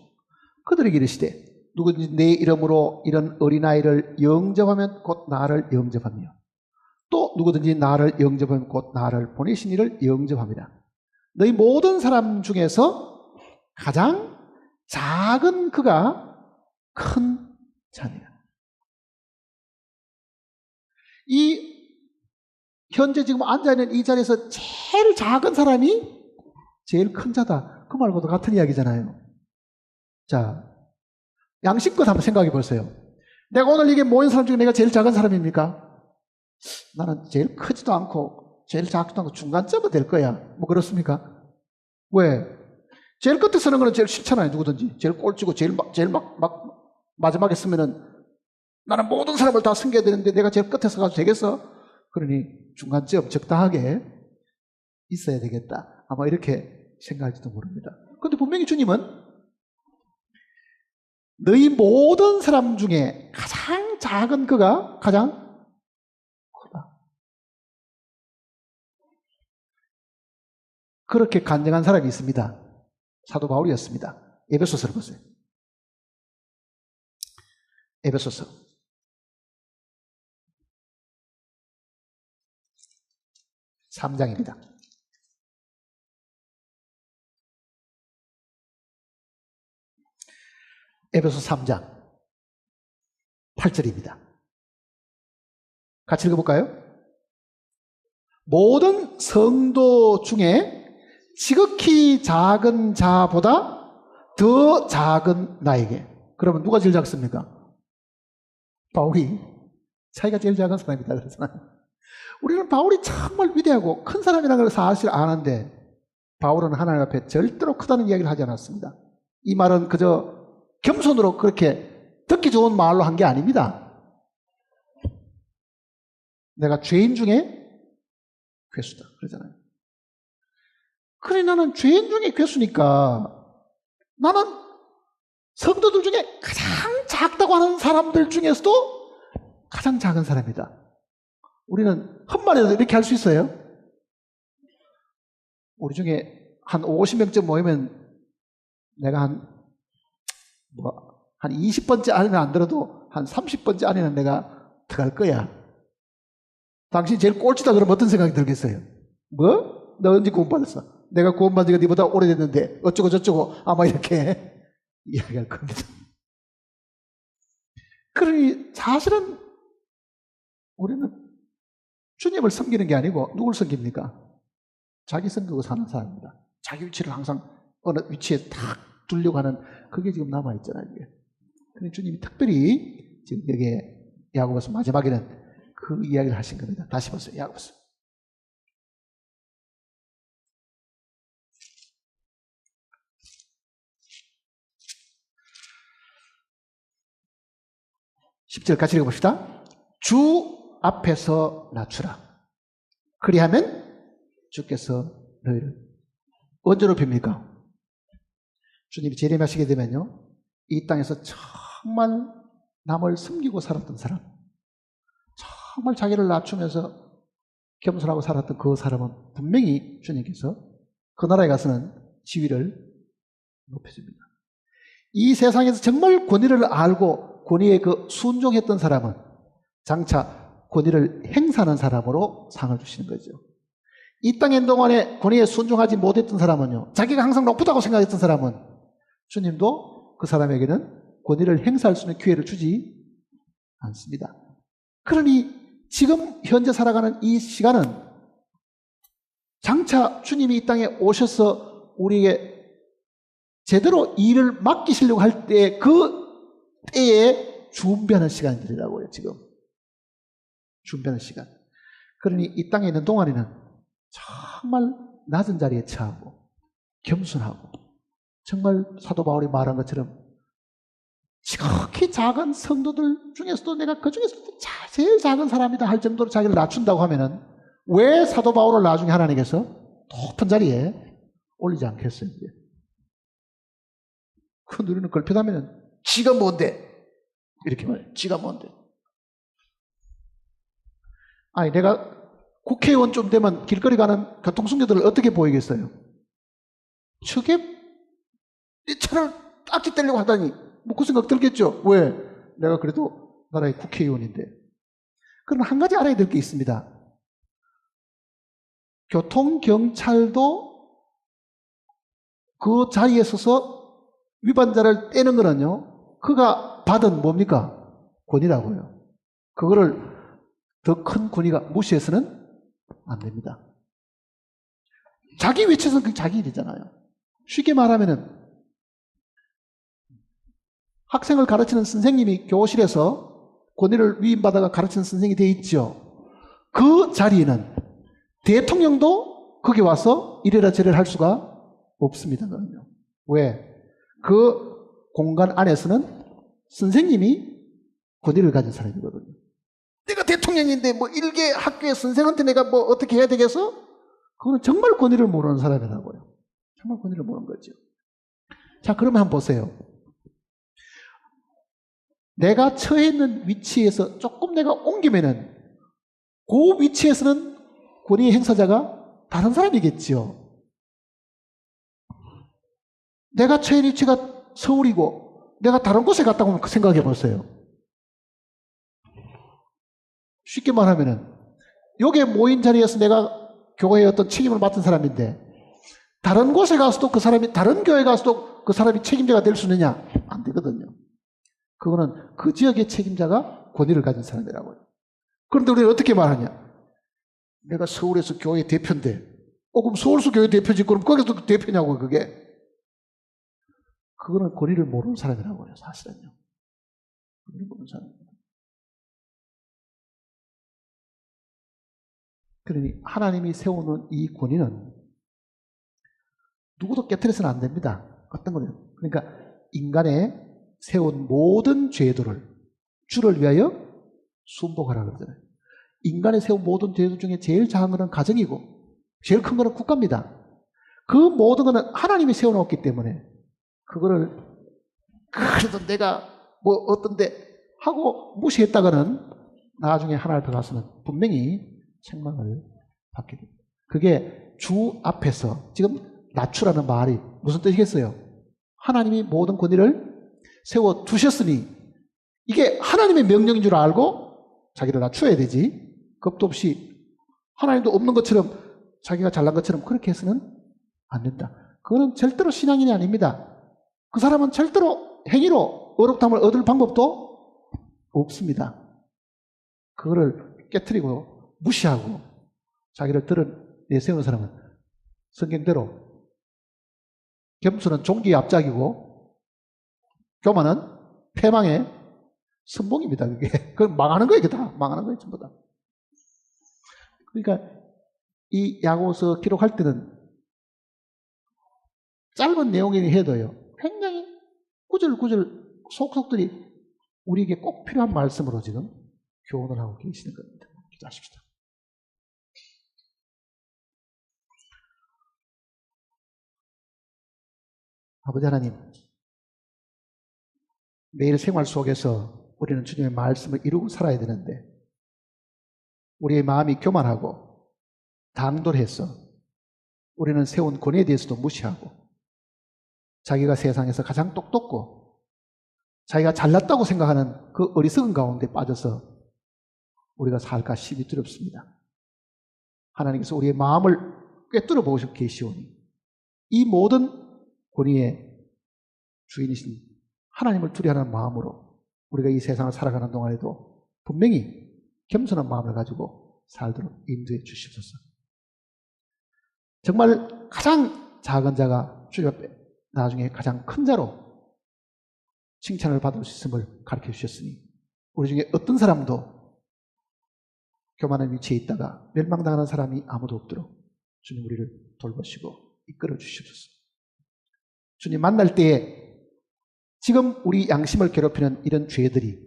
그들에게 이르시되 누구든지 내 이름으로 이런 어린아이를 영접하면 곧 나를 영접하며 또 누구든지 나를 영접하면 곧 나를 보내신 이를 영접합니다. 너희 모든 사람 중에서 가장 작은 그가 큰 자니라. 이 현재 지금 앉아있는 이 자리에서 제일 작은 사람이 제일 큰 자다. 그 말과도 같은 이야기잖아요. 자, 양심껏 한번 생각해 보세요. 내가 오늘 이게 모인 사람 중에 내가 제일 작은 사람입니까? 나는 제일 크지도 않고 제일 작지도 않고 중간쯤은 될 거야. 뭐 그렇습니까? 왜? 제일 끝에 서는 거는 제일 싫잖아요. 누구든지. 제일 꼴찌고 제일 마지막에 쓰면은 나는 모든 사람을 다 섬겨야 되는데 내가 제일 끝에 서가지고 되겠어? 그러니 중간쯤 적당하게 있어야 되겠다. 아마 이렇게 생각할지도 모릅니다. 그런데 분명히 주님은 너희 모든 사람 중에 가장 작은 그가 가장 크다. 그렇게 간증한 사람이 있습니다. 사도 바울이었습니다. 에베소서를 보세요. 에베소서 3장입니다. 에베소 3장 8절입니다. 같이 읽어볼까요? 모든 성도 중에 지극히 작은 자보다 더 작은 나에게. 그러면 누가 제일 작습니까? 바울이 자기가 제일 작은 사람이다 그러잖아요. 우리는 바울이 정말 위대하고 큰 사람이라는 걸 사실 아는데 바울은 하나님 앞에 절대로 크다는 이야기를 하지 않았습니다. 이 말은 그저 겸손으로 그렇게 듣기 좋은 말로 한 게 아닙니다. 내가 죄인 중에 괴수다 그러잖아요. 그래 나는 죄인 중에 괴수니까 나는 성도들 중에 가장 작다고 하는 사람들 중에서도 가장 작은 사람이다. 우리는 헛말해도 이렇게 할 수 있어요? 우리 중에 한 50명쯤 모이면 내가 한 20번째 안에는 안 들어도 한 30번째 안에는 내가 들어갈 거야. 당신이 제일 꼴찌다 그러면 어떤 생각이 들겠어요? 뭐? 너 언제 구원받았어? 내가 구원받은 지가 네보다 오래됐는데 어쩌고 저쩌고 아마 이렇게 이야기할 겁니다. 그러니 사실은 우리는 주님을 섬기는 게 아니고 누굴 섬깁니까? 자기 섬기고 사는 사람입니다. 자기 위치를 항상 어느 위치에 딱 두려고 하는 그게 지금 남아있잖아요. 그러니 주님이 특별히 지금 여기에 야고보서 마지막에는 그 이야기를 하신 겁니다. 다시 보세요. 야고보서 10절 같이 읽어봅시다. 주 앞에서 낮추라. 그리하면 주께서 너희를 언제 높입니까? 주님이 재림하시게 되면요, 이 땅에서 정말 남을 섬기고 살았던 사람, 정말 자기를 낮추면서 겸손하고 살았던 그 사람은 분명히 주님께서 그 나라에 가서는 지위를 높여줍니다. 이 세상에서 정말 권위를 알고 권위에 그 순종했던 사람은 장차 권위를 행사하는 사람으로 상을 주시는 거죠. 이 땅의 동안에 권위에 순종하지 못했던 사람은요, 자기가 항상 높다고 생각했던 사람은 주님도 그 사람에게는 권위를 행사할 수 있는 기회를 주지 않습니다. 그러니 지금 현재 살아가는 이 시간은 장차 주님이 이 땅에 오셔서 우리에게 제대로 일을 맡기시려고 할 때 그 때에 준비하는 시간들이라고요. 지금 준비하는 시간. 그러니 이 땅에 있는 동안에는 정말 낮은 자리에 처하고 겸손하고 정말 사도 바울이 말한 것처럼 지극히 작은 성도들 중에서도 내가 그 중에서도 제일 작은 사람이다 할 정도로 자기를 낮춘다고 하면은 왜 사도 바울을 나중에 하나님께서 높은 자리에 올리지 않겠어요? 그 누리는 걸핏하면은 지가 뭔데? 이렇게 말해요. 지가 뭔데? 아니 내가 국회의원 좀 되면 길거리 가는 교통수행자들을 어떻게 보이겠어요? 저게 내 차를 딱지 떼려고 하다니 뭐 그 생각 들겠죠? 왜? 내가 그래도 나라의 국회의원인데. 그럼 한 가지 알아야 될 게 있습니다. 교통경찰도 그 자리에 서서 위반자를 떼는 거는요, 그가 받은 뭡니까? 권위라고요. 그거를 더 큰 권위가 무시해서는 안 됩니다. 자기 위치에서는 그게 자기 일이잖아요. 쉽게 말하면은 학생을 가르치는 선생님이 교실에서 권위를 위임받아가 가르치는 선생님이 되어 있죠. 그 자리에는 대통령도 거기 와서 이래라 저래라 할 수가 없습니다. 그럼요. 왜? 그 공간 안에서는 선생님이 권위를 가진 사람이거든요. 내가 대통령인데 뭐 일개 학교의 선생한테 내가 뭐 어떻게 해야 되겠어? 그거는 정말 권위를 모르는 사람이라고요. 정말 권위를 모르는 거죠. 자, 그러면 한번 보세요. 내가 처해 있는 위치에서 조금 내가 옮기면은 그 위치에서는 권위 행사자가 다른 사람이겠죠. 내가 처해 있는 위치가 서울이고 내가 다른 곳에 갔다고 하면 생각해 보세요. 쉽게 말하면은 여기에 모인 자리에서 내가 교회의 어떤 책임을 맡은 사람인데 다른 곳에 가서도 그 사람이 다른 교회에 가서도 그 사람이 책임자가 될 수 있느냐? 안 되거든요. 그거는 그 지역의 책임자가 권위를 가진 사람이라고요. 그런데 우리는 어떻게 말하냐? 내가 서울에서 교회 대표인데, 그럼 서울서 교회 대표지, 그럼 거기서 대표냐고, 그게. 그거는 권위를 모르는 사람이라고요, 사실은요. 권위를 모르는 사람입니다. 그러니 하나님이 세우는 이 권위는 누구도 깨트려서는 안 됩니다. 어떤 거예요? 그러니까 인간의 세운 모든 죄들을 주를 위하여 순복하라 그러잖아요. 인간의 세운 모든 죄들 중에 제일 작은 것은 가정이고 제일 큰 것은 국가입니다. 그 모든 것은 하나님이 세워놓았기 때문에 그거를 그래도 내가 뭐 어떤데 하고 무시했다가는 나중에 하나님 앞에 가서는 분명히 책망을 받게 됩니다. 그게 주 앞에서 지금 낮추라는 말이 무슨 뜻이겠어요? 하나님이 모든 권위를 세워 두셨으니 이게 하나님의 명령인 줄 알고 자기를 낮춰야 되지. 겁도 없이 하나님도 없는 것처럼 자기가 잘난 것처럼 그렇게 해서는 안 된다. 그거는 절대로 신앙인이 아닙니다. 그 사람은 절대로 행위로 어렵다함을 얻을 방법도 없습니다. 그거를 깨트리고 무시하고 자기를 드러내세우는 사람은 성경대로 겸손은 종기의 앞작이고 교만은 패망의 선봉입니다. 그게. 그건 망하는 거예요. 다 망하는 거예요. 전부 다. 그러니까 이 야고보서 기록할 때는 짧은 내용이긴 해도요. 굉장히 구절구절 속속들이 우리에게 꼭 필요한 말씀으로 지금 교훈을 하고 계시는 겁니다. 기도하십시다. 아버지 하나님, 매일 생활 속에서 우리는 주님의 말씀을 이루고 살아야 되는데 우리의 마음이 교만하고 당돌해서 우리는 세운 권위에 대해서도 무시하고 자기가 세상에서 가장 똑똑고 자기가 잘났다고 생각하는 그 어리석은 가운데 빠져서 우리가 살까 심히 두렵습니다. 하나님께서 우리의 마음을 꿰뚫어 보고 계시오니 이 모든 권위의 주인이신 하나님을 두려워하는 마음으로 우리가 이 세상을 살아가는 동안에도 분명히 겸손한 마음을 가지고 살도록 인도해 주시옵소서. 정말 가장 작은 자가 주님 앞에 나중에 가장 큰 자로 칭찬을 받을 수 있음을 가르쳐 주셨으니 우리 중에 어떤 사람도 교만한 위치에 있다가 멸망당하는 사람이 아무도 없도록 주님 우리를 돌보시고 이끌어 주시옵소서. 주님 만날 때에 지금 우리 양심을 괴롭히는 이런 죄들이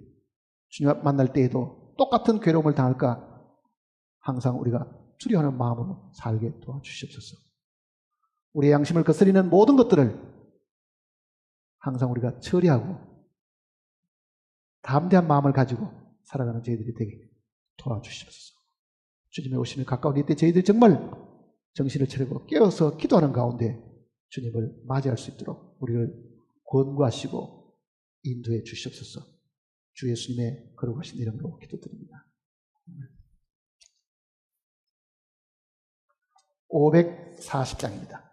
주님 만날 때에도 똑같은 괴로움을 당할까 항상 우리가 두려워하는 마음으로 살게 도와주시옵소서. 우리의 양심을 거스리는 모든 것들을 항상 우리가 처리하고 담대한 마음을 가지고 살아가는 저희들이 되게 도와주시옵소서. 주님의 오심이 가까운 이때 저희들이 정말 정신을 차리고 깨어서 기도하는 가운데 주님을 맞이할 수 있도록 우리를 권고하시고 인도해 주시옵소서. 주 예수님의 거룩하신 이름으로 기도드립니다. 540장입니다.